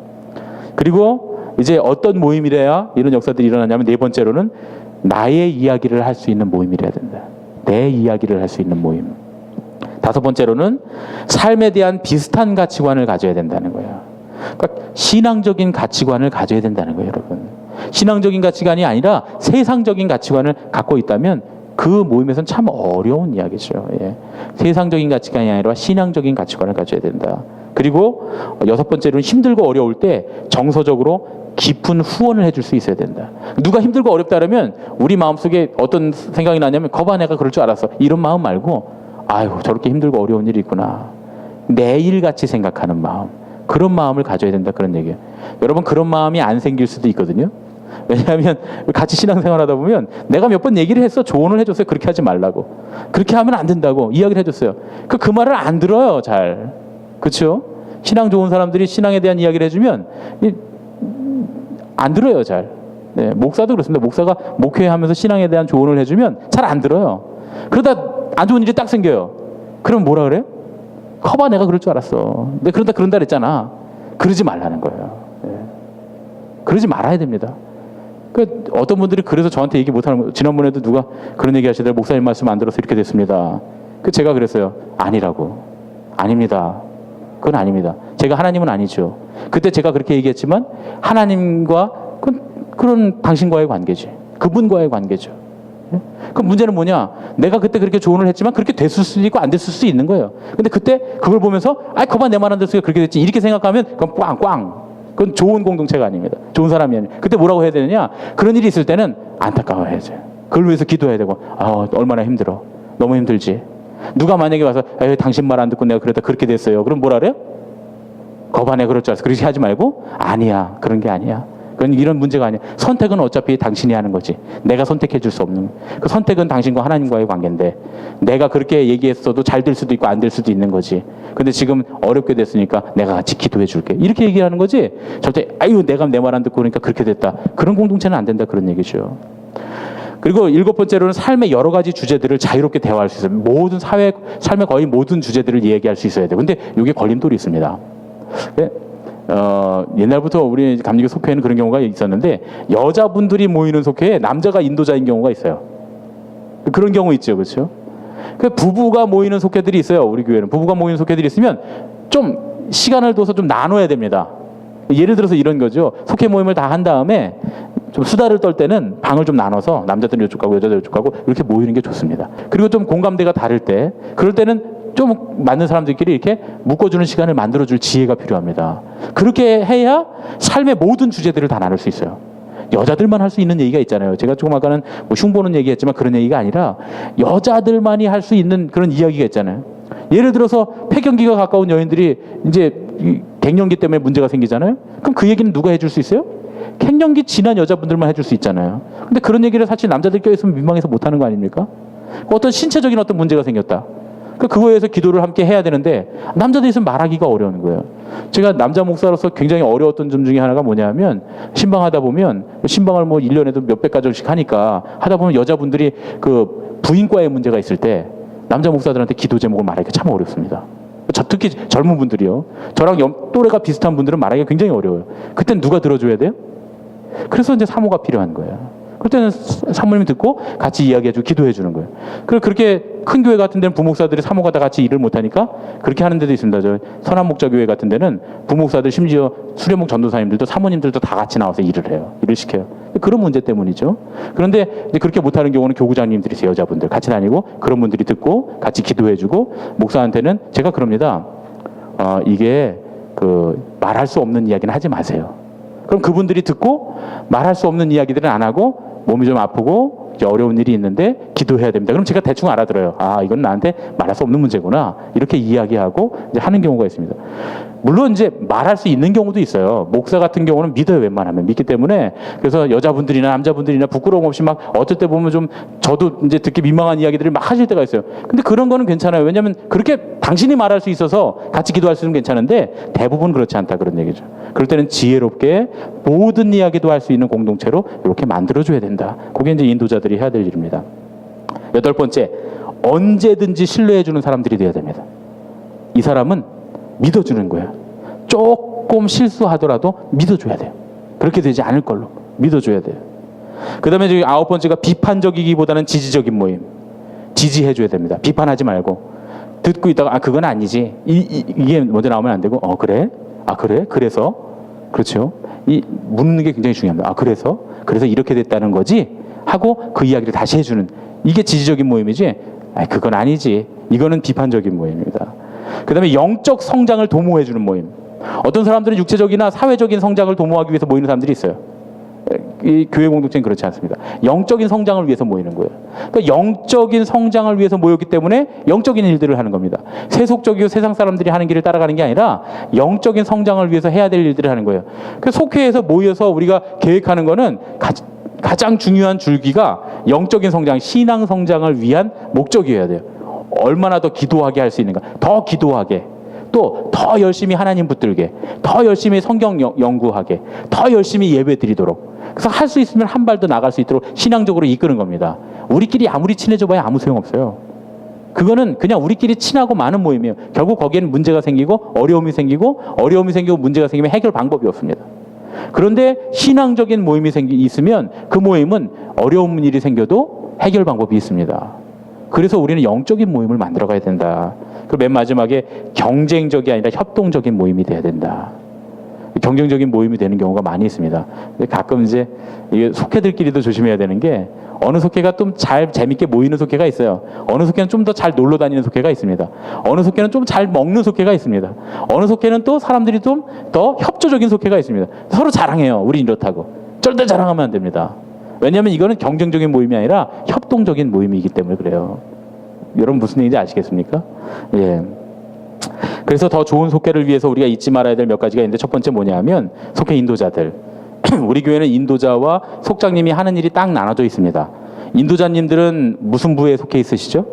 그리고 이제 어떤 모임이래야 이런 역사들이 일어나냐면 네 번째로는 나의 이야기를 할 수 있는 모임이래야 된다. 내 이야기를 할 수 있는 모임. 다섯 번째로는 삶에 대한 비슷한 가치관을 가져야 된다는 거예요. 그러니까 신앙적인 가치관을 가져야 된다는 거예요, 여러분. 신앙적인 가치관이 아니라 세상적인 가치관을 갖고 있다면 그 모임에서는 참 어려운 이야기죠. 예. 세상적인 가치관이 아니라 신앙적인 가치관을 가져야 된다. 그리고 여섯 번째로는 힘들고 어려울 때 정서적으로 깊은 후원을 해줄 수 있어야 된다. 누가 힘들고 어렵다 그러면 우리 마음속에 어떤 생각이 나냐면 거봐 내가 그럴 줄 알았어. 이런 마음 말고 아유 저렇게 힘들고 어려운 일이 있구나. 내일같이 생각하는 마음. 그런 마음을 가져야 된다. 그런 얘기예요. 여러분 그런 마음이 안 생길 수도 있거든요. 왜냐하면 같이 신앙생활 하다 보면 내가 몇 번 얘기를 했어. 조언을 해줬어요. 그렇게 하지 말라고. 그렇게 하면 안 된다고 이야기를 해줬어요. 그 말을 안 들어요. 잘. 그렇죠? 신앙 좋은 사람들이 신앙에 대한 이야기를 해주면 안 들어요. 잘. 네, 목사도 그렇습니다. 목사가 목회하면서 신앙에 대한 조언을 해주면 잘 안 들어요. 그러다 안 좋은 일이 딱 생겨요. 그럼 뭐라 그래요? 커봐 내가 그럴 줄 알았어. 내가 그런다 그랬잖아. 그러지 말라는 거예요. 네. 그러지 말아야 됩니다. 어떤 분들이 그래서 저한테 얘기 못하는 거예요. 지난번에도 누가 그런 얘기 하시더라고요. 목사님 말씀 안 들어서 이렇게 됐습니다. 제가 그랬어요. 아니라고. 아닙니다. 그건 아닙니다. 제가 하나님은 아니죠. 그때 제가 그렇게 얘기했지만 하나님과 그런 당신과의 관계지. 그분과의 관계죠. 그 문제는 뭐냐? 내가 그때 그렇게 조언을 했지만 그렇게 됐을 수도 있고 안 됐을 수 있는 거예요. 근데 그때 그걸 보면서 거봐 내 말 안 됐으니까 그렇게 됐지. 이렇게 생각하면 그건 꽝꽝. 그건 좋은 공동체가 아닙니다. 좋은 사람이 아니에요. 그때 뭐라고 해야 되느냐? 그런 일이 있을 때는 안타까워해야죠. 그걸 위해서 기도해야 되고 얼마나 힘들어. 너무 힘들지. 누가 만약에 와서 당신 말 안 듣고 내가 그러다 그렇게 됐어요. 그럼 뭐라 그래요? 거봐 내가 그럴 줄 알았어. 그렇게 하지 말고 아니야. 그런 게 아니야. 그건 이런 문제가 아니야. 선택은 어차피 당신이 하는 거지. 내가 선택해 줄 수 없는. 그 선택은 당신과 하나님과의 관계인데 내가 그렇게 얘기했어도 잘 될 수도 있고 안 될 수도 있는 거지. 근데 지금 어렵게 됐으니까 내가 같이 기도해 줄게. 이렇게 얘기하는 거지. 절대 내가 내 말 안 듣고 그러니까 그렇게 됐다. 그런 공동체는 안 된다. 그런 얘기죠. 그리고 일곱 번째로는 삶의 여러 가지 주제들을 자유롭게 대화할 수 있어요. 모든 삶의 거의 모든 주제들을 얘기할 수 있어야 돼요. 근데 이게 걸림돌이 있습니다. 네? 옛날부터 우리 감리교 속회에는 그런 경우가 있었는데 여자분들이 모이는 속회에 남자가 인도자인 경우가 있어요. 그런 경우 있죠. 그렇죠? 부부가 모이는 속회들이 있어요. 우리 교회는 부부가 모이는 속회들이 있으면 좀 시간을 둬서 좀 나눠야 됩니다. 예를 들어서 이런 거죠. 속회 모임을 다 한 다음에 좀 수다를 떨 때는 방을 좀 나눠서 남자들은 이쪽 가고 여자들은 이쪽 가고 이렇게 모이는 게 좋습니다. 그리고 좀 공감대가 다를 때 그럴 때는 좀 맞는 사람들끼리 이렇게 묶어주는 시간을 만들어줄 지혜가 필요합니다. 그렇게 해야 삶의 모든 주제들을 다 나눌 수 있어요. 여자들만 할 수 있는 얘기가 있잖아요. 제가 조금 아까는 흉보는 얘기했지만 그런 얘기가 아니라 여자들만이 할 수 있는 그런 이야기가 있잖아요. 예를 들어서 폐경기가 가까운 여인들이 이제 갱년기 때문에 문제가 생기잖아요. 그럼 그 얘기는 누가 해줄 수 있어요? 갱년기 지난 여자분들만 해줄 수 있잖아요. 근데 그런 얘기를 사실 남자들 껴있으면 민망해서 못하는 거 아닙니까? 어떤 신체적인 어떤 문제가 생겼다. 그거에 대해서 기도를 함께 해야 되는데 남자들이 있으면 말하기가 어려운 거예요. 제가 남자 목사로서 굉장히 어려웠던 점 중에 하나가 뭐냐면 신방하다 보면 신방을 뭐 1년에도 몇백 가정씩 하니까 하다 보면 여자분들이 그 부인과의 문제가 있을 때 남자 목사들한테 기도 제목을 말하기가 참 어렵습니다. 특히 젊은 분들이요. 저랑 또래가 비슷한 분들은 말하기가 굉장히 어려워요. 그땐 누가 들어줘야 돼요? 그래서 이제 사모가 필요한 거예요. 그럴 때는 사모님이 듣고 같이 이야기해주고 기도해주는 거예요. 그렇게 큰 교회 같은 데는 부목사들이 사모가 다 같이 일을 못하니까 그렇게 하는 데도 있습니다. 저 선한목자교회 같은 데는 부목사들 심지어 수련목 전도사님들도 사모님들도 다 같이 나와서 일을 해요. 일을 시켜요. 그런 문제 때문이죠. 그런데 이제 그렇게 못하는 경우는 교구장님들이세요. 여자분들 같이 다니고 그런 분들이 듣고 같이 기도해주고 목사한테는 제가 그럽니다. 이게 말할 수 없는 이야기는 하지 마세요. 그럼 그분들이 듣고 말할 수 없는 이야기들은 안 하고 몸이 좀 아프고 이제 어려운 일이 있는데 기도해야 됩니다. 그럼 제가 대충 알아들어요. 이건 나한테 말할 수 없는 문제구나. 이렇게 이야기하고 이제 하는 경우가 있습니다. 물론 이제 말할 수 있는 경우도 있어요. 목사 같은 경우는 믿어요. 웬만하면 믿기 때문에. 그래서 여자분들이나 남자분들이나 부끄러움 없이 막 어떨 때 보면 좀 저도 이제 듣기 민망한 이야기들을 막 하실 때가 있어요. 근데 그런 거는 괜찮아요. 왜냐하면 그렇게 당신이 말할 수 있어서 같이 기도할 수 있는 괜찮은데 대부분 그렇지 않다 그런 얘기죠. 그럴 때는 지혜롭게 모든 이야기도 할 수 있는 공동체로 이렇게 만들어줘야 된다. 그게 이제 인도자들이 해야 될 일입니다. 여덟 번째, 언제든지 신뢰해주는 사람들이 돼야 됩니다. 이 사람은 믿어주는 거예요. 조금 실수하더라도 믿어줘야 돼요. 그렇게 되지 않을 걸로 믿어줘야 돼요. 그 다음에 9번째가 비판적이기보다는 지지적인 모임. 지지해줘야 됩니다. 비판하지 말고. 듣고 있다가 그건 아니지. 이게 먼저 나오면 안 되고 그래? 그래? 그래서? 그렇죠. 묻는 게 굉장히 중요합니다. 그래서 이렇게 됐다는 거지? 하고 그 이야기를 다시 해주는, 이게 지지적인 모임이지? 그건 아니지. 이거는 비판적인 모임입니다. 그 다음에 영적 성장을 도모해주는 모임. 어떤 사람들은 육체적이나 사회적인 성장을 도모하기 위해서 모이는 사람들이 있어요. 이 교회 공동체는 그렇지 않습니다. 영적인 성장을 위해서 모이는 거예요. 그러니까 영적인 성장을 위해서 모였기 때문에 영적인 일들을 하는 겁니다. 세속적이고 세상 사람들이 하는 길을 따라가는 게 아니라 영적인 성장을 위해서 해야 될 일들을 하는 거예요. 그 속회에서 모여서 우리가 계획하는 거는 가장 중요한 줄기가 영적인 성장, 신앙 성장을 위한 목적이어야 돼요. 얼마나 더 기도하게 할 수 있는가, 더 기도하게, 또 더 열심히 하나님 붙들게, 더 열심히 성경 연구하게, 더 열심히 예배 드리도록, 그래서 할 수 있으면 한 발 더 나갈 수 있도록 신앙적으로 이끄는 겁니다. 우리끼리 아무리 친해져 봐야 아무 소용없어요. 그거는 그냥 우리끼리 친하고 많은 모임이에요. 결국 거기에는 문제가 생기고 어려움이 생기고 문제가 생기면 해결 방법이 없습니다. 그런데 신앙적인 모임이 있으면 그 모임은 어려운 일이 생겨도 해결 방법이 있습니다. 그래서 우리는 영적인 모임을 만들어 가야 된다. 그리고 맨 마지막에 경쟁적이 아니라 협동적인 모임이 돼야 된다. 경쟁적인 모임이 되는 경우가 많이 있습니다. 근데 가끔 이제 이게 속회들끼리도 조심해야 되는 게, 어느 속회가 좀 잘 재밌게 모이는 속회가 있어요. 어느 속회는 좀 더 잘 놀러 다니는 속회가 있습니다. 어느 속회는 좀 잘 먹는 속회가 있습니다. 어느 속회는 또 사람들이 좀 더 협조적인 속회가 있습니다. 서로 자랑해요. 우리 이렇다고. 절대 자랑하면 안 됩니다. 왜냐하면 이거는 경쟁적인 모임이 아니라 협동적인 모임이기 때문에 그래요. 여러분 무슨 얘기인지 아시겠습니까? 예. 그래서 더 좋은 속회를 위해서 우리가 잊지 말아야 될 몇 가지가 있는데, 첫 번째 뭐냐면 속회 인도자들. 우리 교회는 인도자와 속장님이 하는 일이 딱 나눠져 있습니다. 인도자님들은 무슨 부에 속해 있으시죠?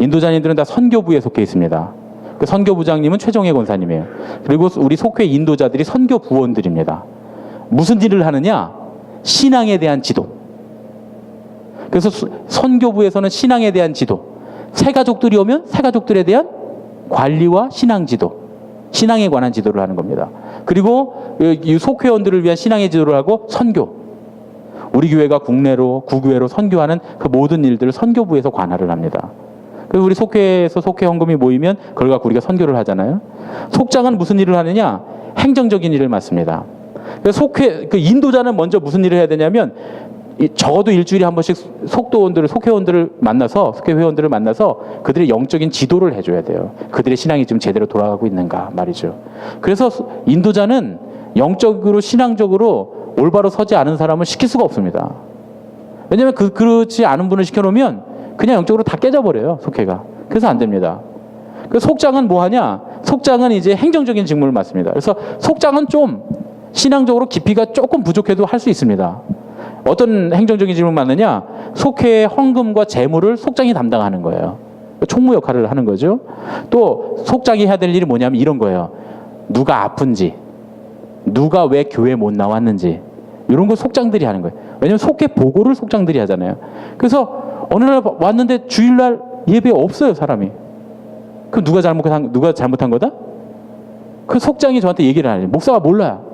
인도자님들은 다 선교부에 속해 있습니다. 그 선교부장님은 최정혜 권사님이에요. 그리고 우리 속회 인도자들이 선교부원들입니다. 무슨 일을 하느냐? 신앙에 대한 지도. 그래서 선교부에서는 신앙에 대한 지도, 새가족들이 오면 새가족들에 대한 관리와 신앙 지도, 신앙에 관한 지도를 하는 겁니다. 그리고 이 속회원들을 위한 신앙의 지도를 하고 선교. 우리 교회가 국내로, 구교회로 선교하는 그 모든 일들을 선교부에서 관할을 합니다. 그리고 우리 속회에서 속회 헌금이 모이면 그걸 갖고 우리가 선교를 하잖아요. 속장은 무슨 일을 하느냐? 행정적인 일을 맡습니다. 그래서 속회, 그 인도자는 먼저 무슨 일을 해야 되냐면, 적어도 일주일에 한 번씩 속회원들을 만나서, 속회 회원들을 만나서 그들의 영적인 지도를 해줘야 돼요. 그들의 신앙이 지금 제대로 돌아가고 있는가 말이죠. 그래서 인도자는 영적으로, 신앙적으로 올바로 서지 않은 사람을 시킬 수가 없습니다. 왜냐하면 그렇지 않은 분을 시켜놓으면 그냥 영적으로 다 깨져버려요, 속회가. 그래서 안 됩니다. 그 속장은 뭐 하냐? 속장은 이제 행정적인 직무를 맡습니다. 그래서 속장은 좀 신앙적으로 깊이가 조금 부족해도 할 수 있습니다. 어떤 행정적인 직무를 맡느냐? 속회의 헌금과 재물을 속장이 담당하는 거예요. 총무 역할을 하는 거죠. 또 속장이 해야 될 일이 뭐냐면 이런 거예요. 누가 아픈지, 누가 왜 교회 못 나왔는지, 이런 거 속장들이 하는 거예요. 왜냐하면 속회 보고를 속장들이 하잖아요. 그래서 어느 날 왔는데 주일날 예배 없어요, 사람이. 그럼 누가 잘못한 거다? 그 속장이 저한테 얘기를 하는 거예요. 목사가 몰라요.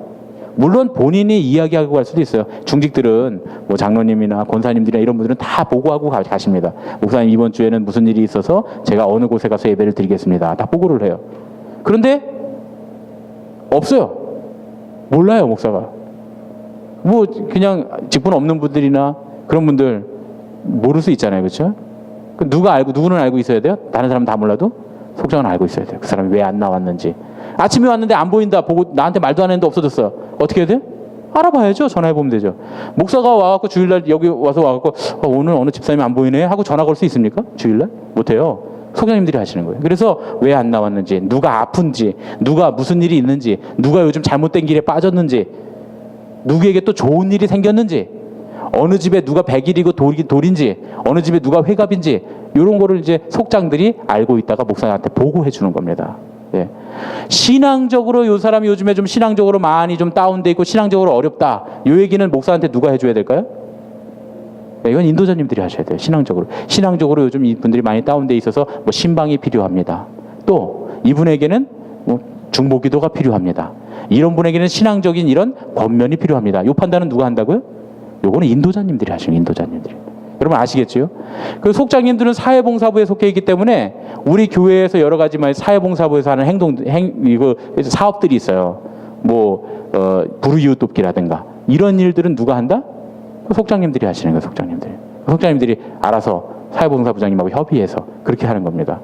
물론 본인이 이야기하고 갈 수도 있어요. 중직들은 뭐 장로님이나 권사님들이나 이런 분들은 다 보고하고 가십니다. 목사님 이번 주에는 무슨 일이 있어서 제가 어느 곳에 가서 예배를 드리겠습니다. 다 보고를 해요. 그런데 없어요. 몰라요, 목사가. 뭐 그냥 직분 없는 분들이나 그런 분들 모를 수 있잖아요, 그렇죠? 누구는 알고 있어야 돼요? 다른 사람 다 몰라도 속장은 알고 있어야 돼요. 그 사람이 왜 안 나왔는지. 아침에 왔는데 안 보인다, 보고 나한테 말도 안 했는데 없어졌어요. 어떻게 해야 돼요? 알아봐야죠. 전화해보면 되죠. 목사가 와갖고 주일날 여기 와서 와갖고 오늘 어느 집사님이 안 보이네 하고 전화 걸 수 있습니까? 주일날? 못해요. 속장님들이 하시는 거예요. 그래서 왜 안 나왔는지, 누가 아픈지, 누가 무슨 일이 있는지, 누가 요즘 잘못된 길에 빠졌는지, 누구에게 또 좋은 일이 생겼는지, 어느 집에 누가 백일이고 돌인지, 어느 집에 누가 회갑인지, 이런 거를 이제 속장들이 알고 있다가 목사한테 보고해 주는 겁니다. 예. 신앙적으로 이 사람이 요즘에 좀 신앙적으로 많이 좀 다운돼 있고 신앙적으로 어렵다. 이 얘기는 목사한테 누가 해줘야 될까요? 이건 인도자님들이 하셔야 돼요. 신앙적으로 요즘 이분들이 많이 다운돼 있어서 뭐 신방이 필요합니다. 또 이분에게는 뭐 중보기도가 필요합니다. 이런 분에게는 신앙적인 이런 권면이 필요합니다. 이 판단은 누가 한다고요? 요거는 인도자님들이 하시는 인도자님들이. 여러분 아시겠죠? 그 속장님들은 사회봉사부에 속해 있기 때문에 우리 교회에서 여러 가지 사회봉사부에서 하는 이거 사업들이 있어요. 뭐 불우이웃 돕기라든가 이런 일들은 누가 한다? 속장님들이 하시는 거예요. 속장님들이 알아서 사회봉사부장님하고 협의해서 그렇게 하는 겁니다.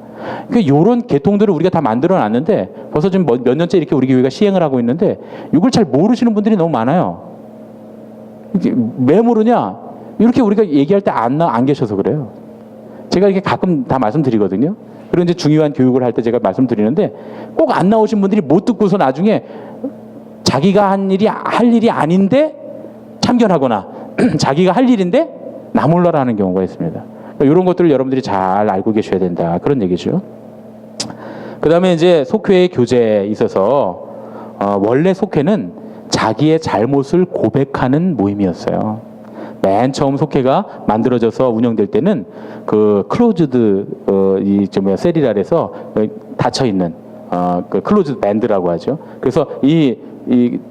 이런 계통들을 우리가 다 만들어 놨는데 벌써 지금 몇 년째 이렇게 우리 교회가 시행을 하고 있는데 이걸 잘 모르시는 분들이 너무 많아요. 왜 모르냐? 이렇게 우리가 얘기할 때 안 계셔서 그래요. 제가 이렇게 가끔 다 말씀드리거든요. 그리고 이제 중요한 교육을 할 때 제가 말씀드리는데 꼭 안 나오신 분들이 못 듣고서 나중에 자기가 할 일이 아닌데 참견하거나 자기가 할 일인데 나 몰라라 하는 경우가 있습니다. 그러니까 이런 것들을 여러분들이 잘 알고 계셔야 된다. 그런 얘기죠. 그 다음에 이제 속회의 교제에 있어서 원래 속회는 자기의 잘못을 고백하는 모임이었어요. 맨 처음 속회가 만들어져서 운영될 때는 그 클로즈드 셀이라서 닫혀 있는 그 클로즈드 밴드라고 하죠. 그래서 이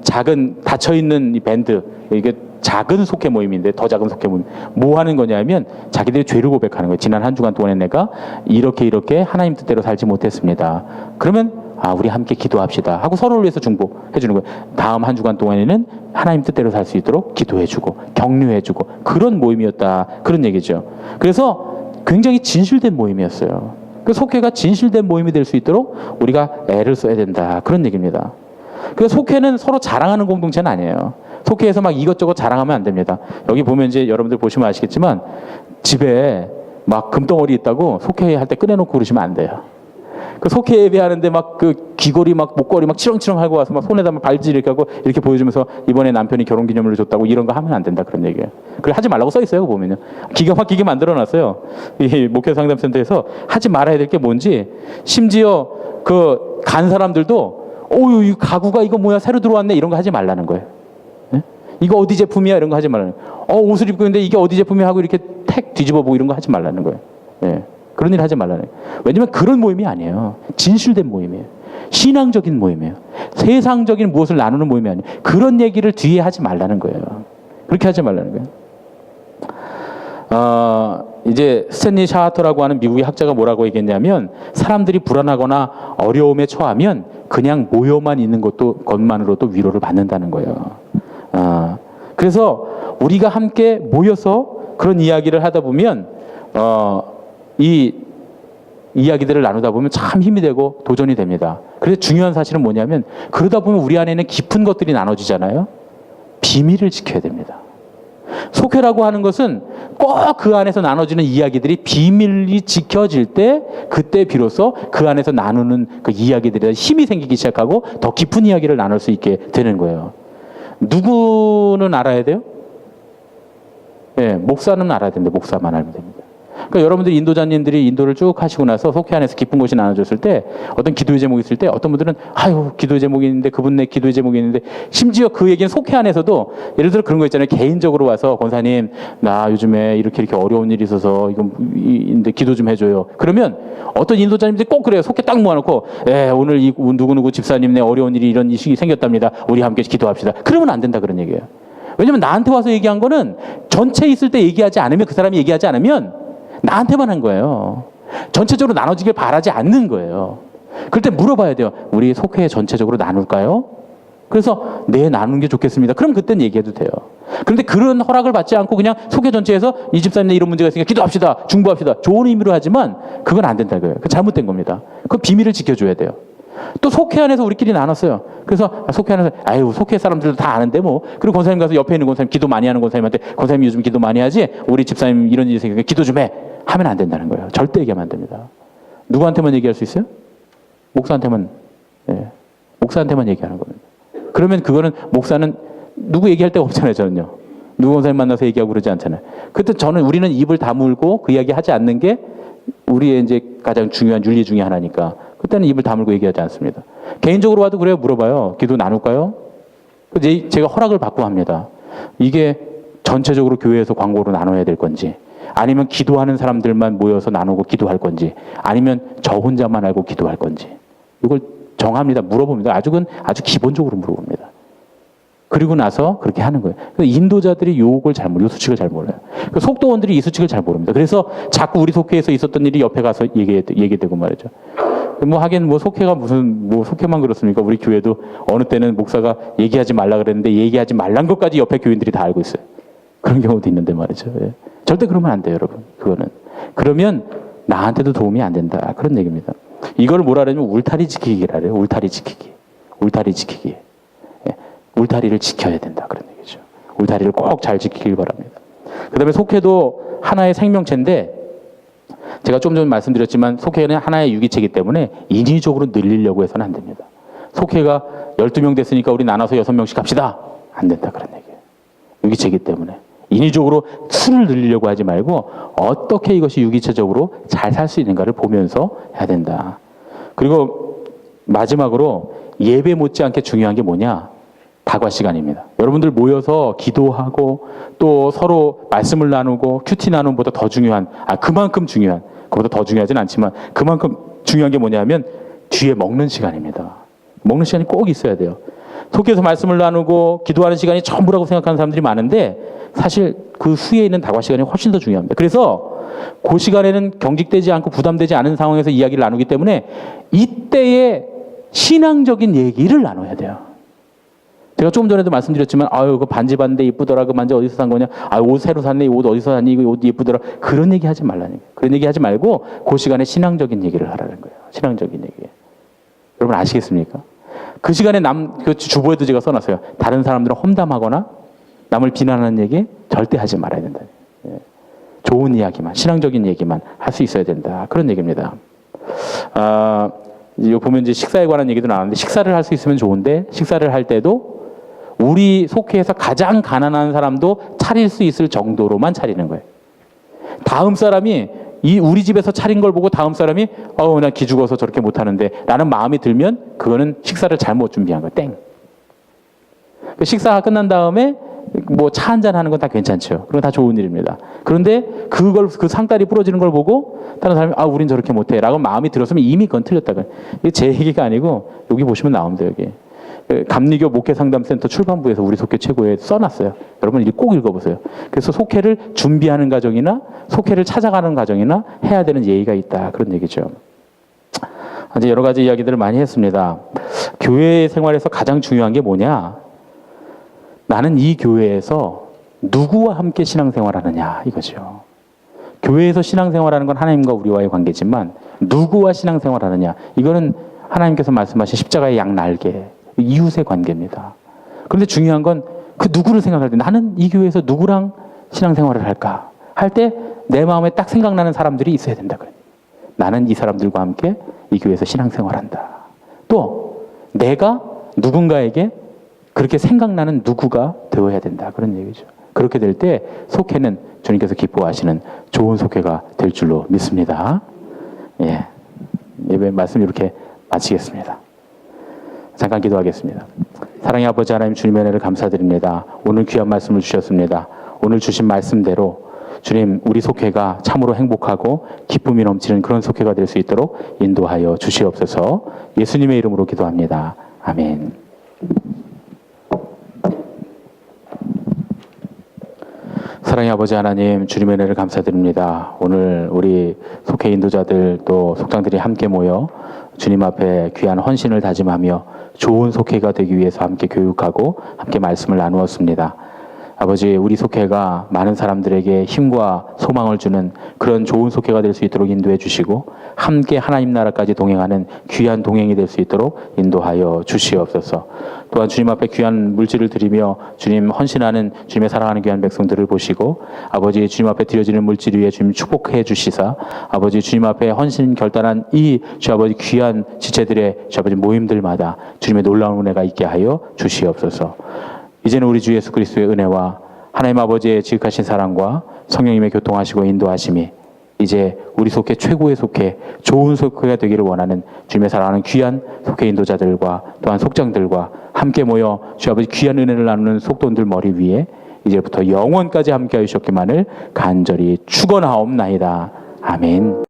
작은 닫혀 있는 이 밴드 이게 작은 속회 모임인데 더 작은 속회 모임 뭐 하는 거냐면 자기들의 죄를 고백하는 거예요. 지난 한 주간 동안에 내가 이렇게 하나님 뜻대로 살지 못했습니다. 그러면 우리 함께 기도합시다 하고 서로를 위해서 중보해 주는 거예요. 다음 한 주간 동안에는 하나님 뜻대로 살 수 있도록 기도해 주고 격려해 주고 그런 모임이었다. 그런 얘기죠. 그래서 굉장히 진실된 모임이었어요. 그 속회가 진실된 모임이 될 수 있도록 우리가 애를 써야 된다. 그런 얘기입니다. 그래서 속회는 서로 자랑하는 공동체는 아니에요. 속회에서 막 이것저것 자랑하면 안 됩니다. 여기 보면 이제 여러분들 보시면 아시겠지만 집에 막 금덩어리 있다고 속회 할 때 꺼내놓고 그러시면 안 돼요. 그 속회 예배하는데 막 그 귀걸이 막 목걸이 막 치렁치렁 하고 와서 막 손에다 막 발질 이렇게 하고 이렇게 보여주면서 이번에 남편이 결혼기념일로 줬다고 이런 거 하면 안 된다 그런 얘기예요. 그래 하지 말라고 써 있어요. 보면요. 기가 막히게 만들어놨어요. 이 목회상담센터에서 하지 말아야 될 게 뭔지 심지어 그 간 사람들도 이 가구가 이거 뭐야 새로 들어왔네 이런 거 하지 말라는 거예요. 네? 이거 어디 제품이야 이런 거 하지 말라는 거예요. 옷을 입고 있는데 이게 어디 제품이야 하고 이렇게 택 뒤집어 보고 이런 거 하지 말라는 거예요. 네. 그런 일 하지 말라는 거예요. 왜냐면 그런 모임이 아니에요. 진실된 모임이에요. 신앙적인 모임이에요. 세상적인 무엇을 나누는 모임이 아니에요. 그런 얘기를 뒤에 하지 말라는 거예요. 그렇게 하지 말라는 거예요. 이제 스탠리 샤하터라고 하는 미국의 학자가 뭐라고 얘기했냐면 사람들이 불안하거나 어려움에 처하면 그냥 모여만 있는 것만으로도 위로를 받는다는 거예요. 그래서 우리가 함께 모여서 그런 이야기를 하다 보면 이 이야기들을 나누다 보면 참 힘이 되고 도전이 됩니다. 그래서 중요한 사실은 뭐냐면 그러다 보면 우리 안에는 깊은 것들이 나눠지잖아요. 비밀을 지켜야 됩니다. 속회라고 하는 것은 꼭 그 안에서 나눠지는 이야기들이 비밀이 지켜질 때 그때 비로소 그 안에서 나누는 그 이야기들에 힘이 생기기 시작하고 더 깊은 이야기를 나눌 수 있게 되는 거예요. 누구는 알아야 돼요? 네, 목사는 알아야 됩니다. 목사만 알면 됩니다. 그러니까 여러분들 인도자님들이 인도를 쭉 하시고 나서 속회 안에서 깊은 것이 나눠졌을 때 어떤 기도의 제목이 있을 때 어떤 분들은 기도의 제목이 있는데 그분 내 기도의 제목이 있는데 심지어 그 얘기는 속회 안에서도 예를 들어 그런 거 있잖아요. 개인적으로 와서 권사님 나 요즘에 이렇게 어려운 일이 있어서 이건데 기도 좀 해줘요. 그러면 어떤 인도자님들이 꼭 그래요. 속회 딱 모아놓고 오늘 이 누구누구 집사님 내 어려운 일이 이런 이식이 생겼답니다. 우리 함께 기도합시다. 그러면 안 된다 그런 얘기예요. 왜냐면 나한테 와서 얘기한 거는 전체 있을 때 얘기하지 않으면 그 사람이 얘기하지 않으면 나한테만 한 거예요. 전체적으로 나눠지길 바라지 않는 거예요. 그럴 때 물어봐야 돼요. 우리 속회 전체적으로 나눌까요? 그래서 네 나누는 게 좋겠습니다. 그럼 그때는 얘기해도 돼요. 그런데 그런 허락을 받지 않고 그냥 속회 전체에서 이 집사님네 이런 문제가 있으니까 기도합시다. 중보합시다. 좋은 의미로 하지만 그건 안 된다고요. 그건 잘못된 겁니다. 그 비밀을 지켜줘야 돼요. 또 속회 안에서 우리끼리 나눴어요. 그래서 속회 안에서 속회 사람들도 다 아는데 뭐 그리고 권사님 가서 옆에 있는 권사님 기도 많이 하는 권사님한테 권사님 요즘 기도 많이 하지? 우리 집사님 이런 일이 생기니까 기도 좀 해. 하면 안 된다는 거예요. 절대 얘기하면 안 됩니다. 누구한테만 얘기할 수 있어요? 목사한테만 목사한테만 얘기하는 겁니다. 그러면 그거는 목사는 누구 얘기할 데가 없잖아요. 저는요. 누구 권사님 만나서 얘기하고 그러지 않잖아요. 그때 우리는 입을 다물고 그 이야기 하지 않는 게 우리의 이제 가장 중요한 윤리 중에 하나니까 그때는 입을 다물고 얘기하지 않습니다. 개인적으로 와도 그래요. 물어봐요. 기도 나눌까요? 제가 허락을 받고 합니다. 이게 전체적으로 교회에서 광고로 나눠야 될 건지, 아니면 기도하는 사람들만 모여서 나누고 기도할 건지, 아니면 저 혼자만 알고 기도할 건지, 이걸 정합니다. 물어봅니다. 아주 기본적으로 물어봅니다. 그리고 나서 그렇게 하는 거예요. 인도자들이 요 수칙을 잘 몰라요. 속도원들이 이 수칙을 잘 모릅니다. 그래서 자꾸 우리 속회에서 있었던 일이 옆에 가서 얘기되고 말이죠. 하긴 속회가 속회만 그렇습니까? 우리 교회도 어느 때는 목사가 얘기하지 말라 그랬는데 얘기하지 말란 것까지 옆에 교인들이 다 알고 있어요. 그런 경우도 있는데 말이죠. 예. 절대 그러면 안 돼요, 여러분. 그거는. 그러면 나한테도 도움이 안 된다. 그런 얘기입니다. 이걸 뭐라 그러냐면 울타리 지키기라 그래요. 울타리 지키기. 예. 울타리를 지켜야 된다. 그런 얘기죠. 울타리를 꼭 잘 지키길 바랍니다. 그 다음에 속회도 하나의 생명체인데, 제가 좀 전에 말씀드렸지만 속회는 하나의 유기체이기 때문에 인위적으로 늘리려고 해서는 안 됩니다. 속회가 12명 됐으니까 우리 나눠서 6명씩 합시다. 안 된다. 그런 얘기예요. 유기체이기 때문에. 인위적으로 수를 늘리려고 하지 말고 어떻게 이것이 유기체적으로 잘 살 수 있는가를 보면서 해야 된다. 그리고 마지막으로 예배 못지않게 중요한 게 뭐냐? 다과 시간입니다. 여러분들 모여서 기도하고 또 서로 말씀을 나누고 큐티 나눔보다 더 중요한, 그만큼 중요한, 그보다 더 중요하진 않지만 그만큼 중요한 게 뭐냐면 뒤에 먹는 시간입니다. 먹는 시간이 꼭 있어야 돼요. 속에서 말씀을 나누고 기도하는 시간이 전부라고 생각하는 사람들이 많은데 사실 그 후에 있는 다과 시간이 훨씬 더 중요합니다. 그래서 그 시간에는 경직되지 않고 부담되지 않은 상황에서 이야기를 나누기 때문에 이때에 신앙적인 얘기를 나눠야 돼요. 제가 조금 전에도 말씀드렸지만, 그 반지 봤는데 이쁘더라. 그 반지 어디서 산 거냐? 옷 새로 샀네. 이 옷 어디서 샀니? 이거 옷 이쁘더라. 그런 얘기 하지 말라는 거예요. 그런 얘기 하지 말고 그 시간에 신앙적인 얘기를 하라는 거예요. 신앙적인 얘기. 여러분 아시겠습니까? 그 시간에 그 주보에도 제가 써놨어요. 다른 사람들은 험담하거나 남을 비난하는 얘기 절대 하지 말아야 된다. 좋은 이야기만, 신앙적인 얘기만 할 수 있어야 된다. 그런 얘기입니다. 이거 보면 이제 식사에 관한 얘기도 나왔는데, 식사를 할 수 있으면 좋은데, 식사를 할 때도 우리 속회에서 가장 가난한 사람도 차릴 수 있을 정도로만 차리는 거예요. 다음 사람이 우리 집에서 차린 걸 보고 다음 사람이 나 기죽어서 저렇게 못하는데 라는 마음이 들면 그거는 식사를 잘못 준비한 거예요. 땡. 식사가 끝난 다음에 차 한잔 하는 건 다 괜찮죠. 그건 다 좋은 일입니다. 그런데 그 상다리 부러지는 걸 보고 다른 사람이 우린 저렇게 못해 라고 마음이 들었으면 이미 그건 틀렸다고요. 이게 제 얘기가 아니고 여기 보시면 나옵니다. 여기 감리교 목회상담센터 출판부에서 우리 속회 최고에 써놨어요. 여러분 꼭 읽어보세요. 그래서 속회를 준비하는 과정이나 속회를 찾아가는 과정이나 해야 되는 예의가 있다. 그런 얘기죠. 이제 여러 가지 이야기들을 많이 했습니다. 교회 생활에서 가장 중요한 게 뭐냐? 나는 이 교회에서 누구와 함께 신앙생활하느냐 이거죠. 교회에서 신앙생활하는 건 하나님과 우리와의 관계지만 누구와 신앙생활하느냐 이거는 하나님께서 말씀하신 십자가의 양날개, 이웃의 관계입니다. 그런데 중요한 건 그 누구를 생각할 때 나는 이 교회에서 누구랑 신앙생활을 할까 할 때 내 마음에 딱 생각나는 사람들이 있어야 된다. 나는 이 사람들과 함께 이 교회에서 신앙생활한다. 또 내가 누군가에게 그렇게 생각나는 누구가 되어야 된다. 그런 얘기죠. 그렇게 될 때 속회는 주님께서 기뻐하시는 좋은 속회가 될 줄로 믿습니다. 예, 예배 말씀 이렇게 마치겠습니다. 잠깐 기도하겠습니다. 사랑의 아버지 하나님, 주님의 은혜를 감사드립니다. 오늘 귀한 말씀을 주셨습니다. 오늘 주신 말씀대로 주님, 우리 속회가 참으로 행복하고 기쁨이 넘치는 그런 속회가 될 수 있도록 인도하여 주시옵소서. 예수님의 이름으로 기도합니다. 아멘. 사랑의 아버지 하나님, 주님의 은혜를 감사드립니다. 오늘 우리 속회 인도자들 또 속장들이 함께 모여 주님 앞에 귀한 헌신을 다짐하며 좋은 속회가 되기 위해서 함께 교육하고 함께 말씀을 나누었습니다. 아버지, 우리 속회가 많은 사람들에게 힘과 소망을 주는 그런 좋은 속회가 될 수 있도록 인도해 주시고 함께 하나님 나라까지 동행하는 귀한 동행이 될 수 있도록 인도하여 주시옵소서. 또한 주님 앞에 귀한 물질을 드리며 주님 헌신하는 주님의 사랑하는 귀한 백성들을 보시고 아버지, 주님 앞에 드려지는 물질 위에 주님 축복해 주시사 아버지, 주님 앞에 헌신 결단한 이 주 아버지 귀한 지체들의 주 아버지 모임들마다 주님의 놀라운 은혜가 있게 하여 주시옵소서. 이제는 우리 주 예수 그리스도의 은혜와 하나님 아버지의 지극하신 사랑과 성령님의 교통하시고 인도하심이 이제 우리 속회 최고의 속회, 좋은 속회가 되기를 원하는 주님의 사랑하는 귀한 속회 인도자들과 또한 속장들과 함께 모여 주 아버지 귀한 은혜를 나누는 속돈들 머리 위에 이제부터 영원까지 함께하여 주셨기만을 간절히 축원하옵나이다. 아멘.